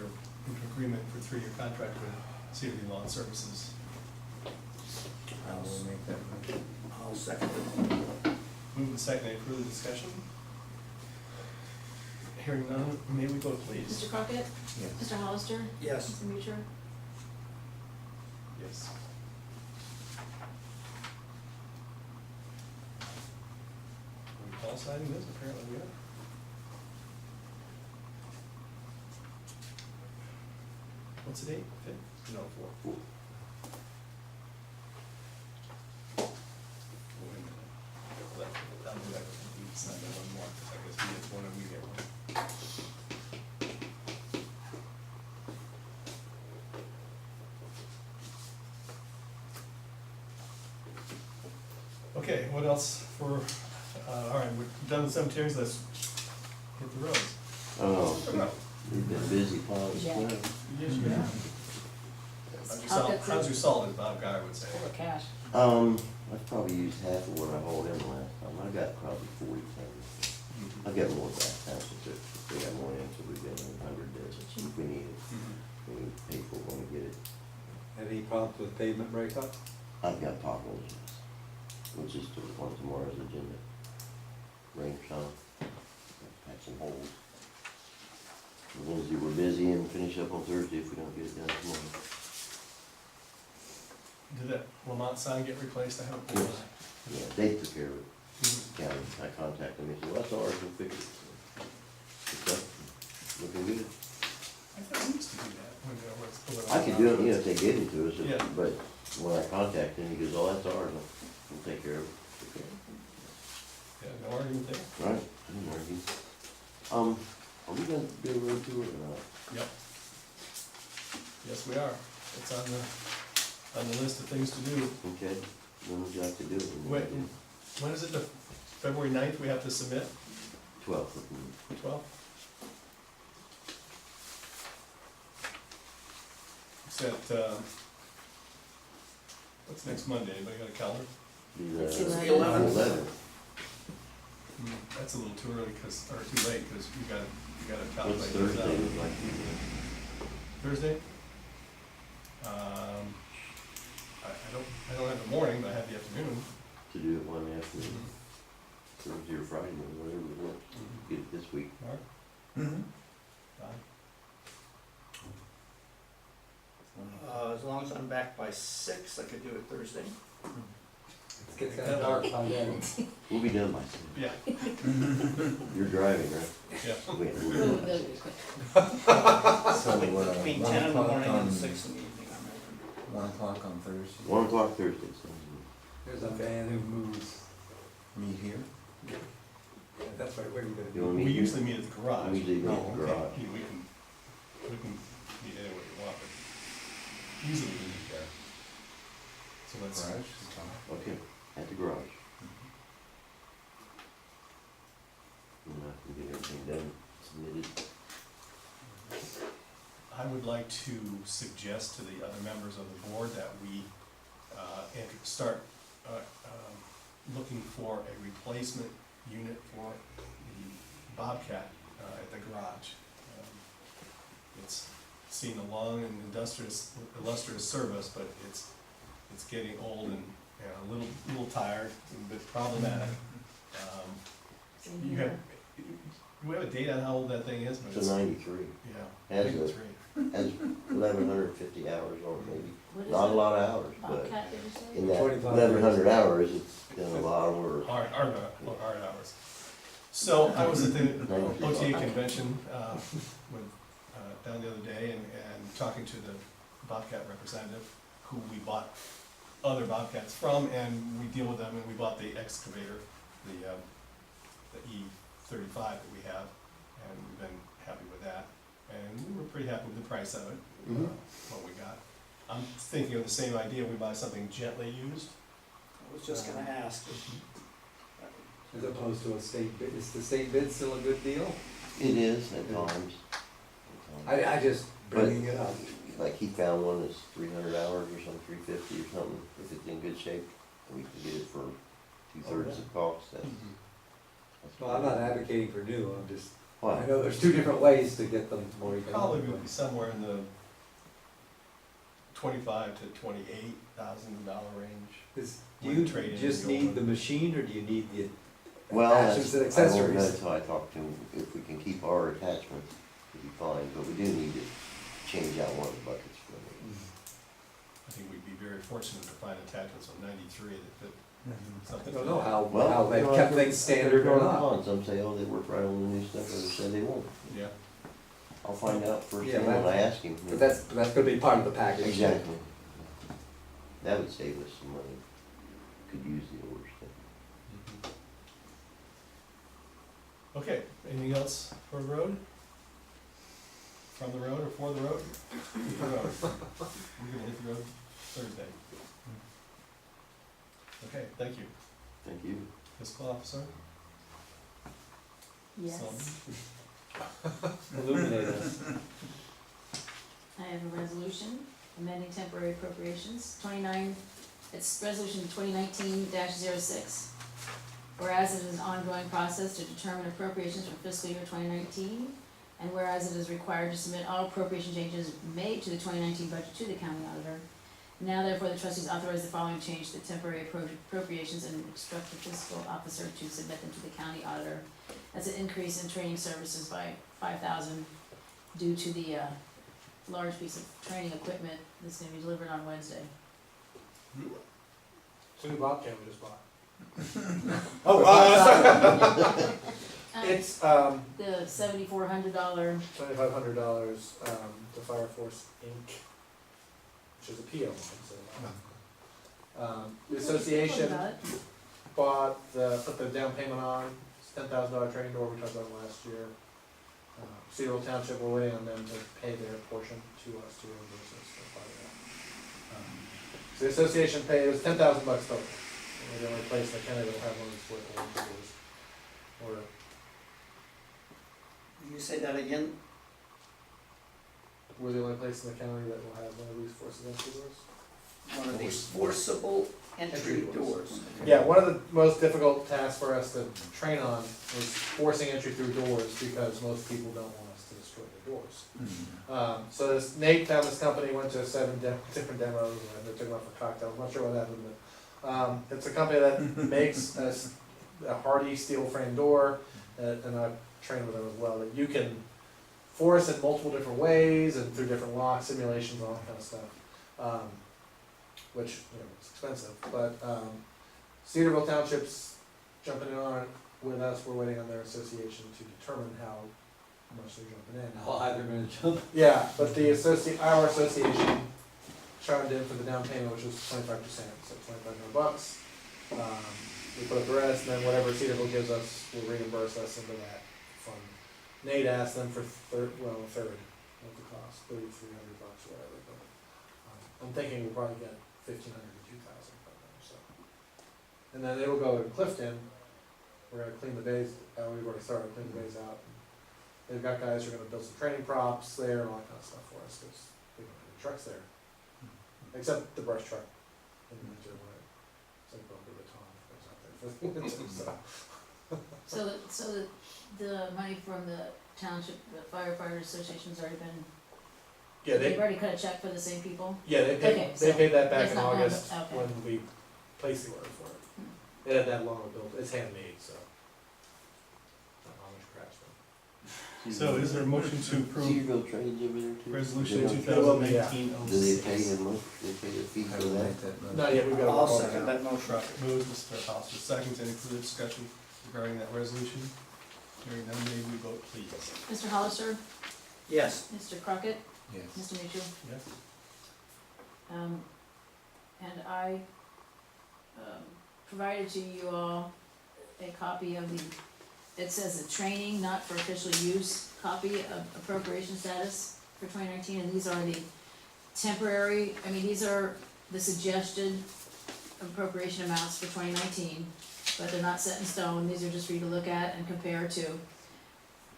B: into agreement for 3-year contract with CW Lawn Services.
C: I will make that motion.
D: I'll second it.
B: Move and second, any further discussion? Hearing none, may we vote please?
A: Mr. Crockett?
G: Yes.
A: Mr. Hollister?
D: Yes.
A: Mr. Mutcher?
B: Yes. Are we all signing this? Apparently we are. What's the date? Fifth? No, four. Wait a minute. I'll do that. We can sign that one more, 'cause I guess we get one and we get one. Okay, what else for, all right, we're done with cemeteries, let's hit the roads.
H: We've been busy piling
A: Yeah.
H: snow.
B: Yes, you have. How's your salt, as Bob Guy would say?
A: Full of cash.
H: I've probably used half of what I hauled in last time, I got probably 40 tons. I've got more back now, since they got more in, so we've got 100 days, if we need it, we need to pay for it when we get it.
C: Any problems with pavement breakup?
H: I've got potholes, which is on tomorrow's agenda. Rain, shine, patch some holes. Wednesday, we're busy and finish up on Thursday if we don't get it done tomorrow.
B: Did that Lamont sign get replaced? I haven't.
H: Yes. Yeah, they took care of it.
B: Mhm.
H: County, I contacted them, he said, well, that's ours, we'll fix it. It's up, looking good.
B: I thought we used to do that. When there was-
H: I could do it, you know, if they gave it to us,
B: Yeah.
H: but when I contacted him, he goes, oh, that's ours, we'll take care of it. Okay.
B: Yeah, no argument there.
H: Right, I didn't argue. Are we gonna do a road tour or not?
B: Yep. Yes, we are. It's on the list of things to do.
H: Okay, when would you like to do it?
B: Wait, when is it, the February 9th we have to submit?
H: 12th.
B: 12th? It's at, what's next Monday? Anybody got a calendar?
A: It's
H: The
A: 11th.
H: 11th.
B: That's a little too early, or too late, because you gotta
H: What's
B: calculate those
H: Thursday
B: out.
H: look like?
B: Thursday? I don't have the morning, but I have the afternoon.
H: To do it one afternoon, Thursday or Friday, whatever it was, get it this week.
B: Mark?
G: Mm-hmm.
B: Fine.
D: As long as I'm back by 6, I could do it Thursday.
C: It gets kind of dark by then.
H: We'll be done by 6.
B: Yeah,
H: You're driving, right?
B: yeah.
H: Wait,
A: Ooh,
H: we'll-
A: that'll be quick.
G: So,
D: Between
G: 1
D: 10 in the
G: o'clock
D: morning
G: on,
D: and 6 in the evening, I'm open.
G: 1 o'clock on Thursday.
H: 1 o'clock Thursday, sounds
C: There's a man who moves.
G: Meet here.
C: Yeah, that's right, where are you
H: good. You
C: gonna
H: wanna
B: We
H: meet here?
B: usually meet at the garage.
H: We usually meet at
G: Oh,
H: the
G: okay.
H: garage.
B: Yeah, we can meet anywhere you want, but usually we meet there. So let's,
G: Garage is fine.
H: Okay, at the garage. And I can get everything done, submitted.
B: I would like to suggest to the other members of the board that we start looking for a replacement unit for the Bobcat at the garage. It's seen a long and illustrious service, but it's getting old and a little tired, a bit problematic.
A: Same
B: You
A: here.
B: have, do we have a date on how old that thing is? But
H: It's a 93,
B: Yeah.
H: Has
B: 93.
H: has 1,150 hours on it maybe.
A: What is
H: Not a
A: it?
H: lot of hours, but
A: Bobcat, did you say?
H: in that
C: 25
H: 1,100 hours, it's done a lot of work.
B: Hard hours. So I was at the OTA convention with, down the other day and talking to the Bobcat representative who we bought other Bobcats from, and we deal with them, and we bought the excavator, the E35 that we have, and we've been happy with that. And we were pretty happy with the price of it,
H: Mhm.
B: what we got. I'm thinking of the same idea, we buy something gently used.
D: I was just gonna ask.
C: As opposed to a state bid, is the state bid still a good deal?
H: It is at times.
C: I just bringing it up.
H: Like he found one that's 300 hours or something, 350 or something, if it's in good shape, we can get it for 2/3 the cost, that's.
C: Well, I'm not advocating for new, I'm just,
H: Why?
C: I know there's two different ways to get them more
B: Probably
C: economical.
B: would be somewhere in the $25,000 to $28,000 range.
C: Do
B: With
C: you
B: trade-in
C: just
B: and
C: need
B: gold.
C: the machine, or do you need the
H: Well,
C: attachments
H: that's,
C: and
H: I won't know
C: accessories.
H: until I talk to him, if we can keep our attachments, it'll be fine, but we do need to change out one of the buckets for me.
B: I think we'd be very fortunate to find attachments on 93 that fit
C: I
B: something.
C: don't know how
H: Well,
C: they've
H: you know,
C: kept
H: I
C: things standard or
H: Pros and
C: not.
H: cons. Some say, oh, they work right on the new stuff, others say they won't.
B: Yeah,
H: I'll find out first
C: Yeah,
H: thing when I
C: that's-
H: ask him.
C: But that's gonna be part of the package.
H: Exactly. That would save us some money. Could use the older stuff.
B: okay, anything else for the road? From the road or for the road? Hit the road. We're gonna hit the road Thursday. Okay, thank you.
H: Thank you.
B: Fiscal officer?
A: Yes.
C: Illuminate us.
A: I have a resolution amending temporary appropriations, it's resolution 2019-06. Whereas it is an ongoing process to determine appropriations for fiscal year 2019, and whereas it is required to submit all appropriation changes made to the 2019 budget to the county auditor, now therefore the trustees authorize the following change to the temporary appropriations and instruct the fiscal officer to submit them to the county auditor. That's an increase in training services by $5,000 due to the large piece of training equipment that's gonna be delivered on Wednesday.
E: So new Bobcat we just bought. It's,
A: The $7,400,
E: $2,500, to Fire Force Inc., which is a PO line, so. The association
A: About it.
E: put the down payment on, it's $10,000 training door we talked about last year. Cedarville Township, we're waiting on them to pay their portion to us to reimburse us for part of that. So the association pays $10,000 total. We're the only place in the county that will have one of these split doors. Or,
D: You say that again?
E: we're the only place in the county that will have one of these forced entry doors.
D: One of these forcible entry
E: Entry
D: doors.
E: Yeah, one of the most difficult tasks for us to train on is forcing entry through doors because most people don't want us to destroy the doors. So this, Nate found this company, went to 7 different demos, and they took them out for cocktails, I'm not sure what happened, but, it's a company that makes a hardy steel frame door, and I've trained with them as well, that you can force in multiple different ways and through different lock simulations, all that kind of stuff. Which, you know, it's expensive, but, Cedarville Township's jumping in on it with us, we're waiting on their association to determine how much they're jumping in.
C: How high they're gonna jump.
E: Yeah, but our association chimed in for the down payment, which was 25%, so $2,500. We put up the rest, and then whatever Cedarville gives us will reimburse us into that fund. Nate asked them for a third of the cost, $3,300 or whatever, but, I'm thinking we'll probably get $1,500 to $2,000 from them, so. And then it'll go to Clifton, we're gonna clean the bays, we've already started cleaning the bays out. They've got guys who are gonna build some training props there and all that kind of stuff for us, cause we don't have any trucks there. Except the brush truck in the winter when it's like Boca Raton goes out there for the winter, so.
A: So the money from the township, the firefighter association's already been,
E: Yeah,
A: they've already cut a check for the same people?
E: yeah,
A: Okay,
E: they
A: so
E: paid that back
A: it's
E: in
A: not going
E: August
A: to- okay.
E: when we placed the order for it. It had that long a build, it's handmade, so. Not Amish craftsman.
B: So is there a motion to approve
H: Cedarville trades over there too?
B: resolution
H: They don't-
B: 2019-06?
H: Do they pay him, they pay a fee
G: I
H: for
G: would
H: that?
G: make that motion.
E: Not yet, we've got to
D: I'll
E: work on
D: second
E: that.
D: that motion.
B: Truck moves, Mr. Hollister seconds, any further discussion regarding that resolution? Hearing none, may we vote please?
A: Mr. Hollister,
D: Yes.
A: Mr. Crockett,
G: Yes.
A: Mr. Mutual,
B: Yes.
A: and I, provided to you all a copy of it says the training, not for official use, copy of appropriation status for 2019, and these are the temporary, these are the suggested appropriation amounts for 2019, but they're not set in stone, these are just for you to look at and compare to.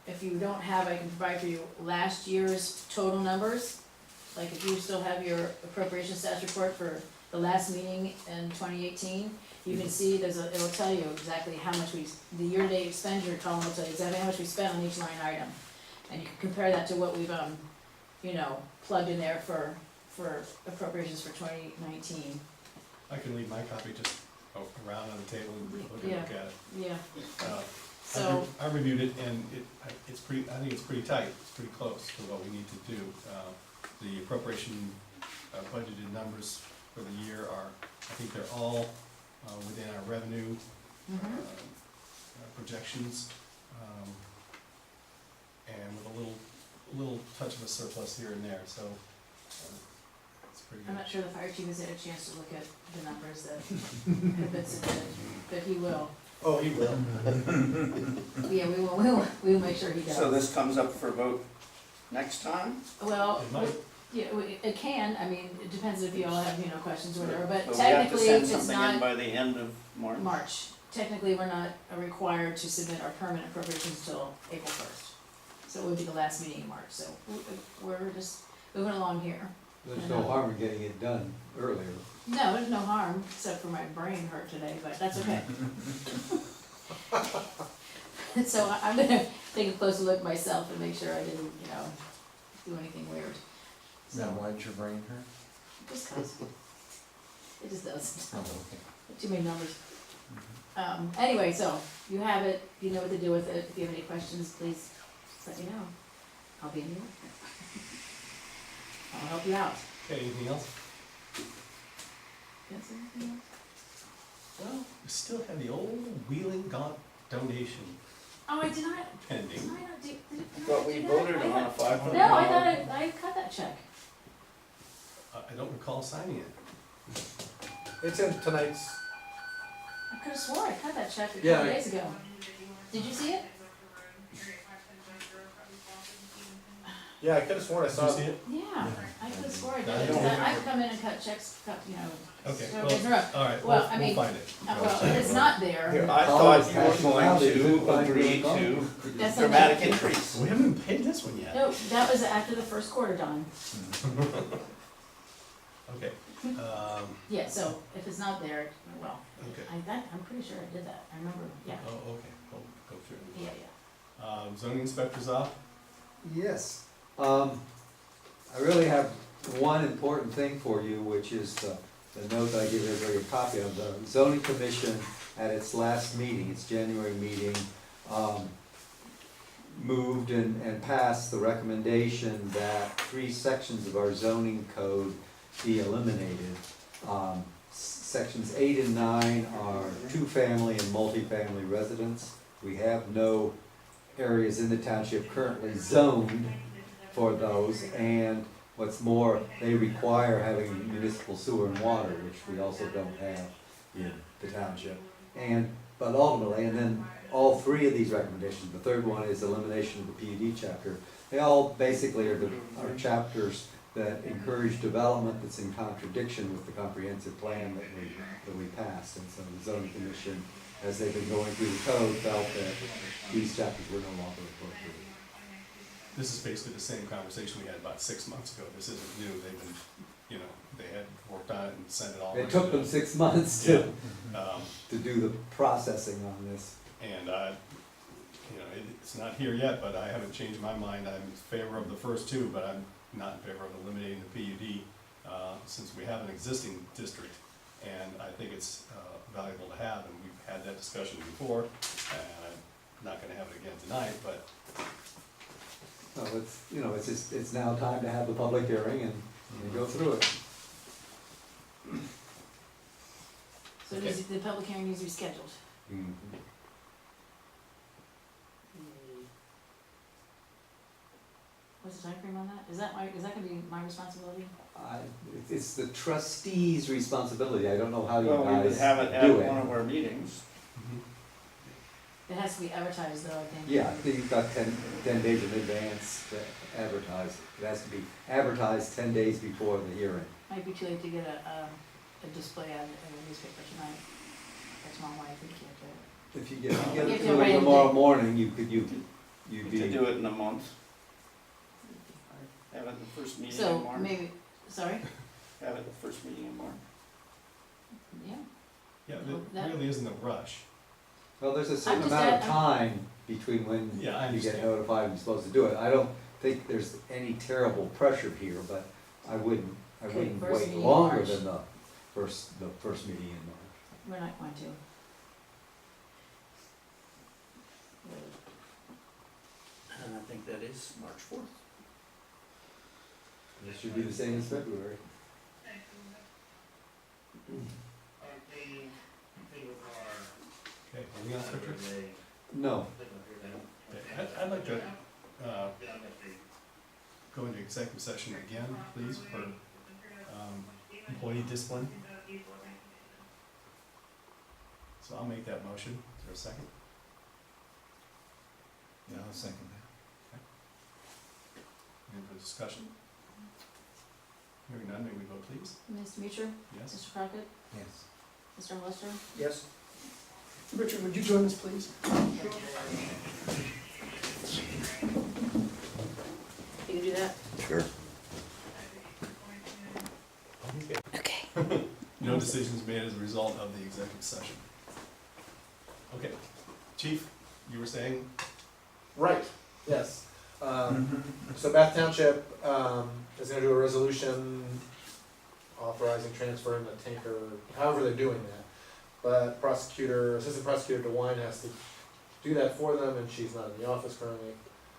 A: If you don't have, I can provide for you last year's total numbers, like if you still have your appropriation status report for the last meeting in 2018, you can see it'll tell you exactly how much the year-to-date expenditure column will tell you exactly how much we spent on each line item. And you can compare that to what we've, plugged in there for appropriations for 2019.
B: I can leave my copy just around down on the table and look
A: Yeah.
B: at it.
A: Yeah,
B: Uh,
A: so,
B: I reviewed it and it's pretty, I think it's pretty tight, it's pretty close to what we need to do. The appropriation budgeted numbers for the year are, I think they're all within our revenue
A: mhm.
B: projections. And with a little touch of a surplus here and there, so it's pretty
A: I'm
B: good.
A: not sure the fire chief has had a chance to look at the numbers that have been submitted, but he will.
E: Oh, he will.
A: Yeah, we will make sure he does.
D: So this comes up for vote next time?
A: Well,
B: It might.
A: yeah, it can, I mean, it depends if you all have, questions or whatever, but
D: we have to
A: technically,
D: send
A: it's
D: something in
A: not
D: by the end of March?
A: March. Technically, we're not required to submit our permanent appropriations till April first. So it would be the last meeting in March, so we're just moving along here.
C: There's no harm in getting it done earlier.
A: No, there's no harm, except for my brain hurt today, but that's okay. So I'm gonna take a closer look myself and make sure I didn't, do anything weird.
G: Now,
A: So,
G: why'd your brain hurt?
A: just 'cause. It just does.
G: Oh, okay.
A: Too many numbers. Anyway, so you have it, you know what to do with it. If you have any questions, please let me know. I'll be in your ear. I'll help you out.
B: Okay, anything else?
A: Yes, anything else?
B: Well, we still have the old Wheeling Gaunt donation
A: Oh, I did not,
B: pending.
A: did I not do, did I
D: But
A: not
D: we
A: do that?
D: voted
A: I
D: on a
A: thought-
D: $500.
A: No, I thought I cut that check.
B: I don't recall signing it.
E: It's in tonight's,
A: I could've swore I cut that check a
E: Yeah,
A: couple
E: I-
A: days ago. Did you see it?
E: yeah, I could've sworn I
B: Did
E: saw
B: you see
E: it.
B: it?
A: Yeah, I could've swore I did,
B: I don't
A: because I've
B: remember.
A: come in and cut checks,
B: Okay,
A: so days in a row.
B: all right,
A: Well,
B: we'll,
A: I
B: we'll
A: mean,
B: find it.
A: Well, if it's not there,
D: Here, I
C: Always
D: thought you were
C: hash them out, they
D: going
C: couldn't
D: to
C: find
D: agree
C: your account.
D: to
A: that's not.
D: dramatic increase.
B: We haven't paid this one yet.
A: No, that was after the first quarter, Don.
B: Okay,
A: Yeah, so if it's not there, well,
B: okay.
A: I'm pretty sure I did that, I remember, yeah,
B: Oh, okay, we'll go through it.
A: yeah.
B: Zoning inspector's off?
C: Yes. I really have one important thing for you, which is the note I give everybody a copy of. The zoning commission at its last meeting, its January meeting, moved and passed the recommendation that 3 sections of our zoning code be eliminated. Sections 8 and 9 are 2-family and multifamily residents. We have no areas in the township currently zoned for those, and what's more, they require having municipal sewer and water, which we also don't have in the township. But ultimately, and then all 3 of these recommendations, the third one is elimination of the PUD chapter. They all basically are chapters that encourage development that's in contradiction with the comprehensive plan that we passed. And so the zoning commission, as they've been going through the code, felt that these chapters were no longer appropriate.
B: This is basically the same conversation we had about 6 months ago. This isn't new. They've been, they had worked on it and sent it all.
C: It took them 6 months to
B: Um,
C: do the processing on this.
B: And, it's not here yet, but I haven't changed my mind. I'm in favor of the first 2, but I'm not in favor of eliminating the PUD, since we have an existing district. And I think it's valuable to have, and we've had that discussion before, and I'm not gonna have it again tonight, but
C: So it's now time to have the public hearing and go through it.
A: So the public hearing needs to be scheduled. What's the timeframe on that? Is that gonna be my responsibility?
C: It's the trustees' responsibility. I don't know how you
D: Well, we would
C: guys
D: have it at
C: do it.
D: one of our meetings.
A: It has to be advertised though, I think.
C: Yeah, I think you've got 10 days in advance to advertise. It has to be advertised 10 days before the hearing.
A: Might be too late to get a display ad in the newspaper tonight, or tomorrow morning, I think you have to.
C: If you get
A: You
C: it
A: have to
C: to
A: wait
C: it
A: a
C: tomorrow
A: day.
C: morning, you'd
D: We could
C: be,
D: do it in a month. Have it the first meeting in
A: So
D: March.
A: maybe, sorry?
D: Have it the first meeting in March.
A: Yeah,
B: yeah,
A: Well,
B: there
A: that-
B: really isn't a rush.
C: well, there's a certain
A: just
C: amount of
A: at-
C: time between when
B: Yeah, I
C: you get
B: understand.
C: notified and you're supposed to do it. I don't think there's any terrible pressure here, but I wouldn't
A: Okay, first
C: wait
A: meeting in
C: longer
A: March.
C: than the first meeting in March.
A: we're not going to.
D: And I think that is March 4th.
C: It should be the same as February.
B: Okay, anything else, Richard?
C: No.
B: Okay, I'd like to, go into executive session again, please, for, employee discipline. So I'll make that motion. Is there a second?
G: Yeah, I'll second that.
B: Any further discussion? Hearing none, may we vote please?
A: Mr. Mutcher,
B: Yes?
A: Mr. Crockett,
G: Yes.
A: Mr. Hollister,
D: Yes.
B: Richard, would you join us, please?
A: you can do that?
H: Sure.
A: Okay.
B: No decisions made as a result of the executive session. Okay, Chief, you were saying?
E: Right, yes. So Bath Township, is gonna do a resolution authorizing transferring the tanker, however they're doing that. But assistant prosecutor DeWine has to do that for them, and she's not in the office currently.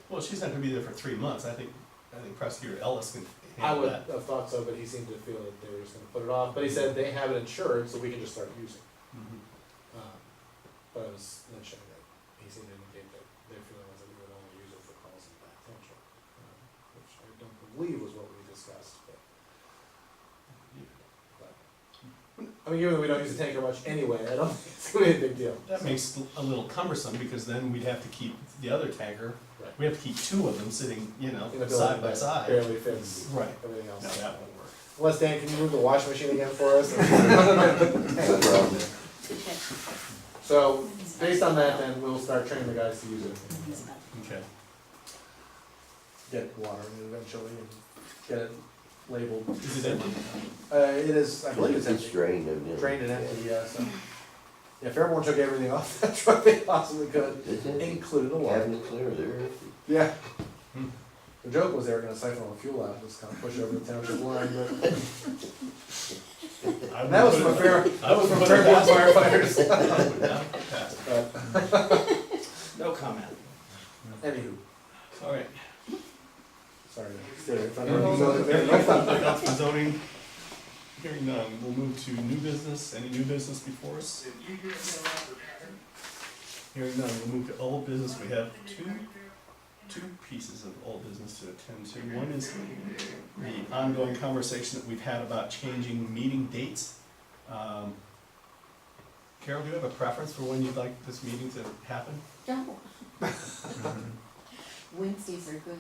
B: Well, she's not gonna be there for 3 months. I think Prosecutor Ellis can
E: I
B: handle
E: would
B: that.
E: have thought so, but he seemed to feel that they were just gonna put it off, but he said they have it insured, so we can just start using it.
B: Mhm.
E: But I was mentioning that he seemed to indicate that their feeling was that we would only use it for calls in Bath Township, which I don't believe was what we discussed, but. I mean, given that we don't use the tanker much anyway, I don't think it's gonna be a big deal.
B: That makes it a little cumbersome, because then we'd have to keep the other tanker,
E: Right.
B: we have to keep 2 of them sitting, you know,
E: In a
B: side
E: building
B: by
E: that
B: side.
E: barely fits
B: Right.
E: everything
B: No,
E: else.
B: that won't work.
E: Unless, Dan, can you move the washing machine again for us?
H: No problem.
A: Okay.
E: So, based on that, then we'll start training the guys to use it.
B: Okay.
E: Get water in it eventually and get it labeled.
B: Is it empty?
E: It is, I believe it's empty.
H: drained, evidently.
E: Drained and empty, yeah, so. Yeah, Fairborn took everything off that truck they possibly could,
H: It's empty.
E: including the water.
H: Cabinets there, they're empty.
E: Yeah.
B: Hmm.
E: The joke was they were gonna siphon all the fuel out, just kind of push over the township line, but
B: I would
E: that was
B: put
E: from
B: it-
E: fair,
B: I
E: that was
B: would
E: from
B: put it
E: Fairborn
B: past-
E: firefighters.
B: I would not put it past it.
E: But,
D: No comment.
E: anywho,
B: All right.
E: sorry to steer it from
B: That's for zoning. Hearing none, we'll move to new business. Any new business before us? Hearing none, we'll move to old business. We have two pieces of old business to attend to. One is the ongoing conversation that we've had about changing meeting dates. Carol, do you have a preference for when you'd like this meeting to happen?
A: No. Wednesdays are good.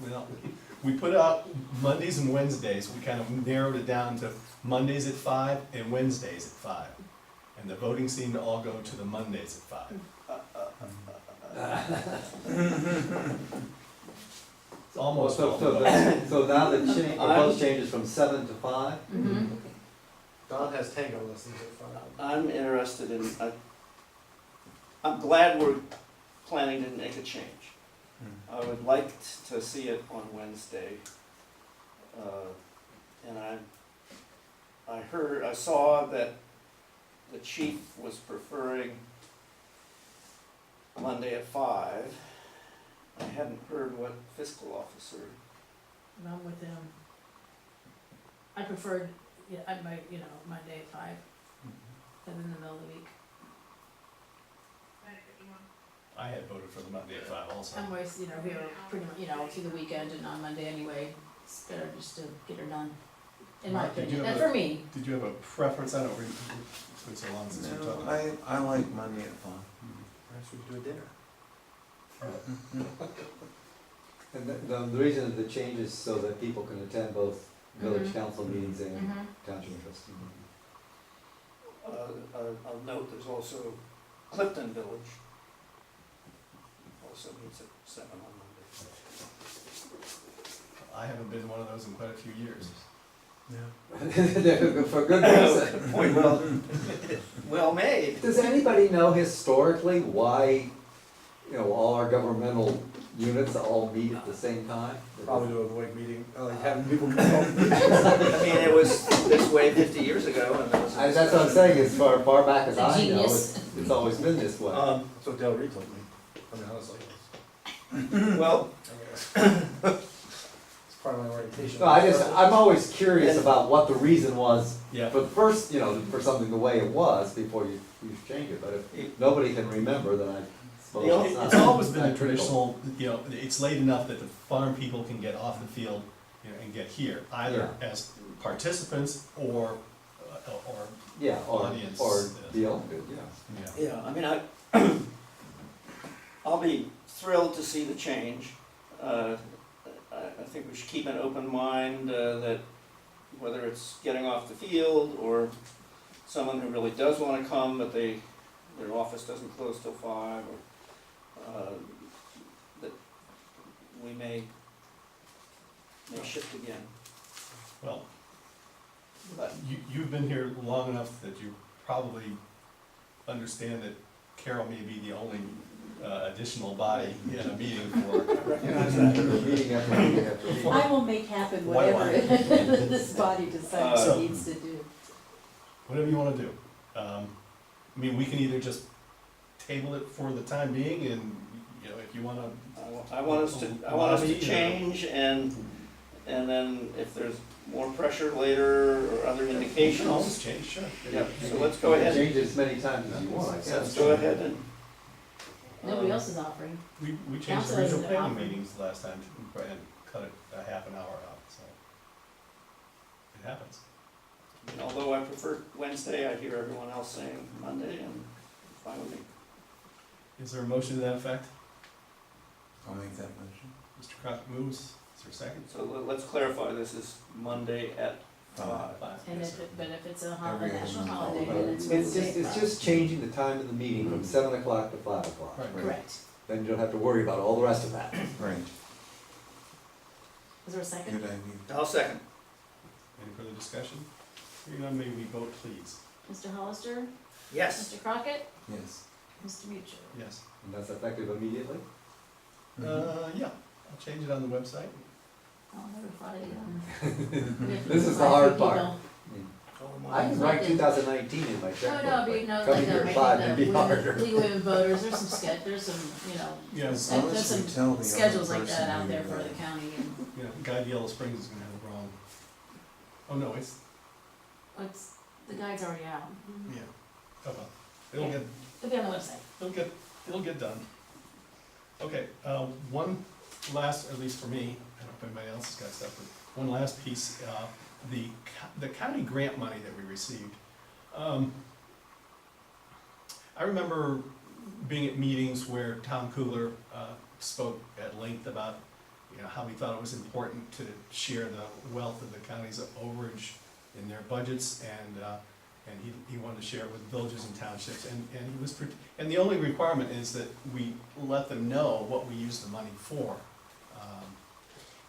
B: Well, we put out Mondays and Wednesdays, we kind of narrowed it down to Mondays at 5 and Wednesdays at 5. And the voting seemed to all go to the Mondays at 5. It's almost all.
C: So now the proposed change is from 7 to 5?
A: Mm-hmm.
E: Don has tango lessons at 5.
D: I'm interested in, I'm glad we're planning to make a change. I would like to see it on Wednesday. And I saw that the chief was preferring Monday at 5. I hadn't heard what fiscal officer.
A: I'm with them. I preferred, yeah, I might, Monday at 5, and in the middle of the week.
B: I had voted for the Monday at 5 also.
A: I'm always, here pretty much, through the weekend and on Monday anyway. It's better just to get her done, in my
B: Mark, did you
A: opinion,
B: have
A: and
B: a-
A: for me.
B: Did you have a preference? I don't remember, it's been so long since we talked
G: No,
B: about it.
G: I like Monday at 5.
E: Perhaps we could do a dinner.
C: And the reason of the change is so that people can attend both village
A: Mhm.
C: council meetings and
A: Mhm.
C: township trustee meetings.
D: I'll note there's also Clifton Village. Also meets at 7 on Monday.
B: I haven't been one of those in quite a few years.
C: For good reason.
D: Point well made.
C: Does anybody know historically why, all our governmental units all meet at the same time?
E: Probably to avoid meeting, like having people come home.
D: I mean, it was this way 50 years ago, and there was.
C: That's what I'm saying, as far back as I know,
A: Genius.
C: it's always been this way.
E: That's what Del Reed told me, I mean, honestly.
D: Well,
E: It's part of my orientation.
C: No, I'm always curious about what the reason was
B: Yeah.
C: for the first, for something the way it was before you change it, but if nobody can remember, then I suppose
D: The only-
C: it's not.
B: It's always been
C: not
B: the traditional, it's late enough that the farm people can get off the field, and get here, either as participants or
C: Yeah, or
B: audience.
C: the elected, yeah.
B: Yeah.
D: yeah, I mean, I'll be thrilled to see the change. I think we should keep an open mind, that whether it's getting off the field or someone who really does wanna come, but their office doesn't close till 5, or, that we may shift again,
B: Well,
D: but,
B: you've been here long enough that you probably understand that Carol may be the only additional body in a meeting for.
D: recognize that.
C: Meeting after meeting after meeting.
A: I will make happen
B: White
A: whatever
B: line.
A: this body decides
B: So-
A: it needs to do.
B: Whatever you wanna do. I mean, we can either just table it for the time being, and, if you wanna,
D: I want us to change, and then if there's more pressure later or other
B: you can
D: indications,
B: always change, sure.
D: yeah, so let's go ahead.
C: Change it as many times as you want, I
D: Let's
C: guess.
D: go ahead and.
A: Nobody else is offering.
B: We changed
A: Council
B: the regional
A: doesn't
B: planning
A: offer.
B: meetings last time and cut it a half an hour out, so. It happens.
D: And although I prefer Wednesday, I hear everyone else saying Monday, and it's fine with me.
B: Is there a motion to that effect?
G: I'll make that motion.
B: Mr. Crockett moves, is there a second?
D: So let's clarify, this is Monday at 5.
A: And
B: Yes,
A: if
B: sir.
A: but if it's a
G: Every other
A: national
G: one.
A: holiday,
C: But
A: then it's
C: It's
A: Wednesday.
C: just changing the time of the meeting from 7 o'clock to 5 o'clock.
B: Right.
A: Correct.
C: Then you don't have to worry about all the rest of that.
G: Right,
A: Is there a second?
G: good idea.
D: I'll second.
B: Any further discussion? Hearing none, may we vote, please?
A: Mr. Hollister?
D: Yes.
A: Mr. Crockett?
G: Yes.
A: Mr. Mutual?
B: Yes.
C: And that's effective immediately?
B: Yeah, I'll change it on the website.
A: I'll never find it.
C: This is the hard part. I can write 2019 in my
A: No,
C: checkbook,
A: no,
C: but
A: but no,
C: coming
A: like,
C: here
A: no,
C: at 5 would be
A: making
C: harder.
A: the League of Women Voters, there's some there's some,
B: Yes,
G: As long
A: there's
G: as we
A: some
G: tell the
A: schedules
G: other
A: like that
G: person
A: out
G: who
A: there
G: you
A: for the
G: like.
A: county and
B: Guy at Yellow Springs is gonna have it wrong. Oh, no, it's,
A: what's, the guide's already out.
B: yeah, oh well, it'll get,
A: It'll be on the website.
B: it'll get done. Okay, one last, at least for me, I don't know if anybody else has got stuff, but one last piece, the county grant money that we received. I remember being at meetings where Tom Kugler spoke at length about, how he thought it was important to share the wealth of the county's overage in their budgets, and he wanted to share it with villages and townships, and he was, and the only requirement is that we let them know what we use the money for.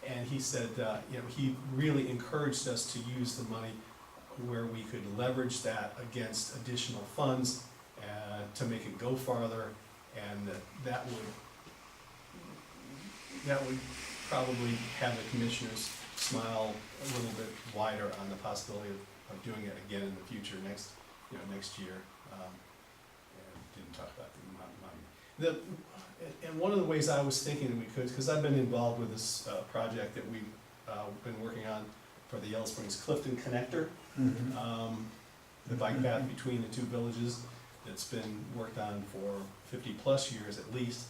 B: And he said, he really encouraged us to use the money where we could leverage that against additional funds to make it go farther, and that would probably have the commissioners smile a little bit wider on the possibility of doing it again in the future, next year. And didn't talk about the money. And one of the ways I was thinking that we could, because I've been involved with this project that we've been working on for the Yellow Springs Clifton Connector, the bike path between the two villages that's been worked on for 50+ years at least.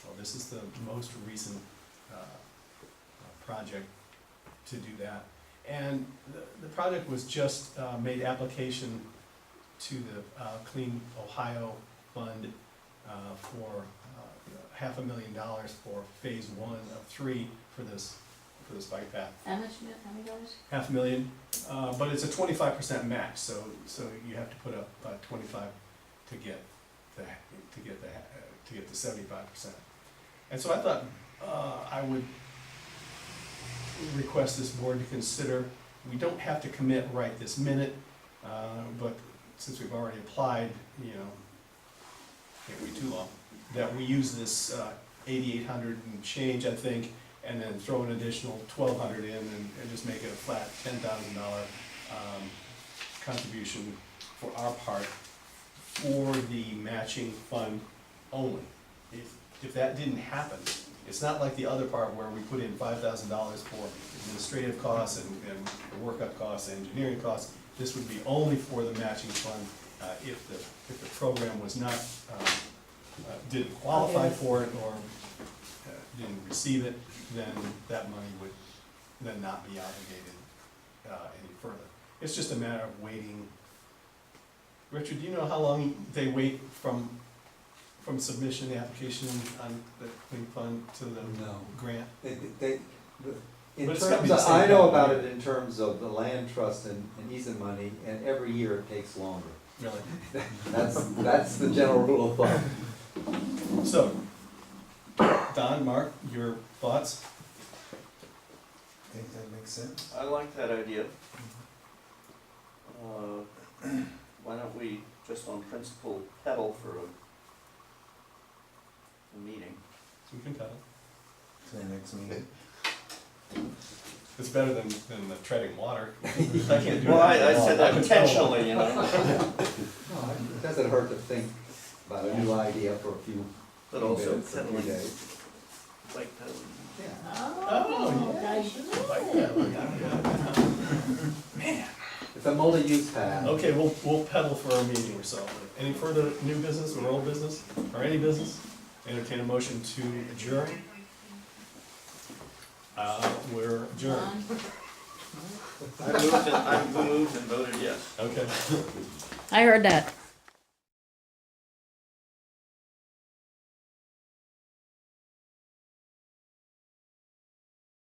B: Well, this is the most recent project to do that. And the project was just made application to the Clean Ohio Fund for $500,000 for phase 1 of 3 for this bike path.
A: How many dollars?
B: $500,000, but it's a 25% match, so you have to put up 25 to get the 75%. And so I thought I would request this board to consider. We don't have to commit right this minute, but since we've already applied, can't wait too long, that we use this 8,800 and change, I think, and then throw an additional 1,200 in and just make it a flat $10,000 contribution for our part for the matching fund only. If that didn't happen, It's not like the other part where we put in $5,000 for administrative costs and workup costs, engineering costs. This would be only for the matching fund, if the program was not, didn't qualify
A: Okay.
B: for it or didn't receive it, then that money would then not be obligated any further. It's just a matter of waiting. Richard, do you know how long they wait from submission of the application on the clean fund to the
C: No.
B: grant?
C: In
B: But it's gotta be
C: terms
B: the
C: of,
B: same
C: I know
B: kind of
C: about
B: year.
C: it in terms of the land trust and easement money, and every year it takes longer.
B: Really?
C: That's the general rule of thumb.
B: So, Don, Mark, your thoughts?
G: Think that makes sense?
D: I like that idea. Why don't we, just on principle, pedal for a meeting?
B: We can pedal.
G: To the next meeting?
B: It's better than the treading water. I can't do
D: Well,
B: that.
D: I said that
B: can pedal.
D: intentionally, you know.
C: No, it doesn't hurt to think about a new idea for a few
D: But also
C: minutes, a few
D: pedaling,
C: days.
D: like pedaling.
C: Yeah.
A: Oh,
B: yeah.
A: guys, you
B: Like
A: know
B: that,
A: it.
B: like that. Man.
C: It's a multi-use path.
B: Okay, we'll pedal for our meeting or so. Any further new business or old business, or any business? Entertain a motion to adjourn. We're adjourned.
A: Don?
D: I moved and voted yes.
B: Okay.
A: I heard that.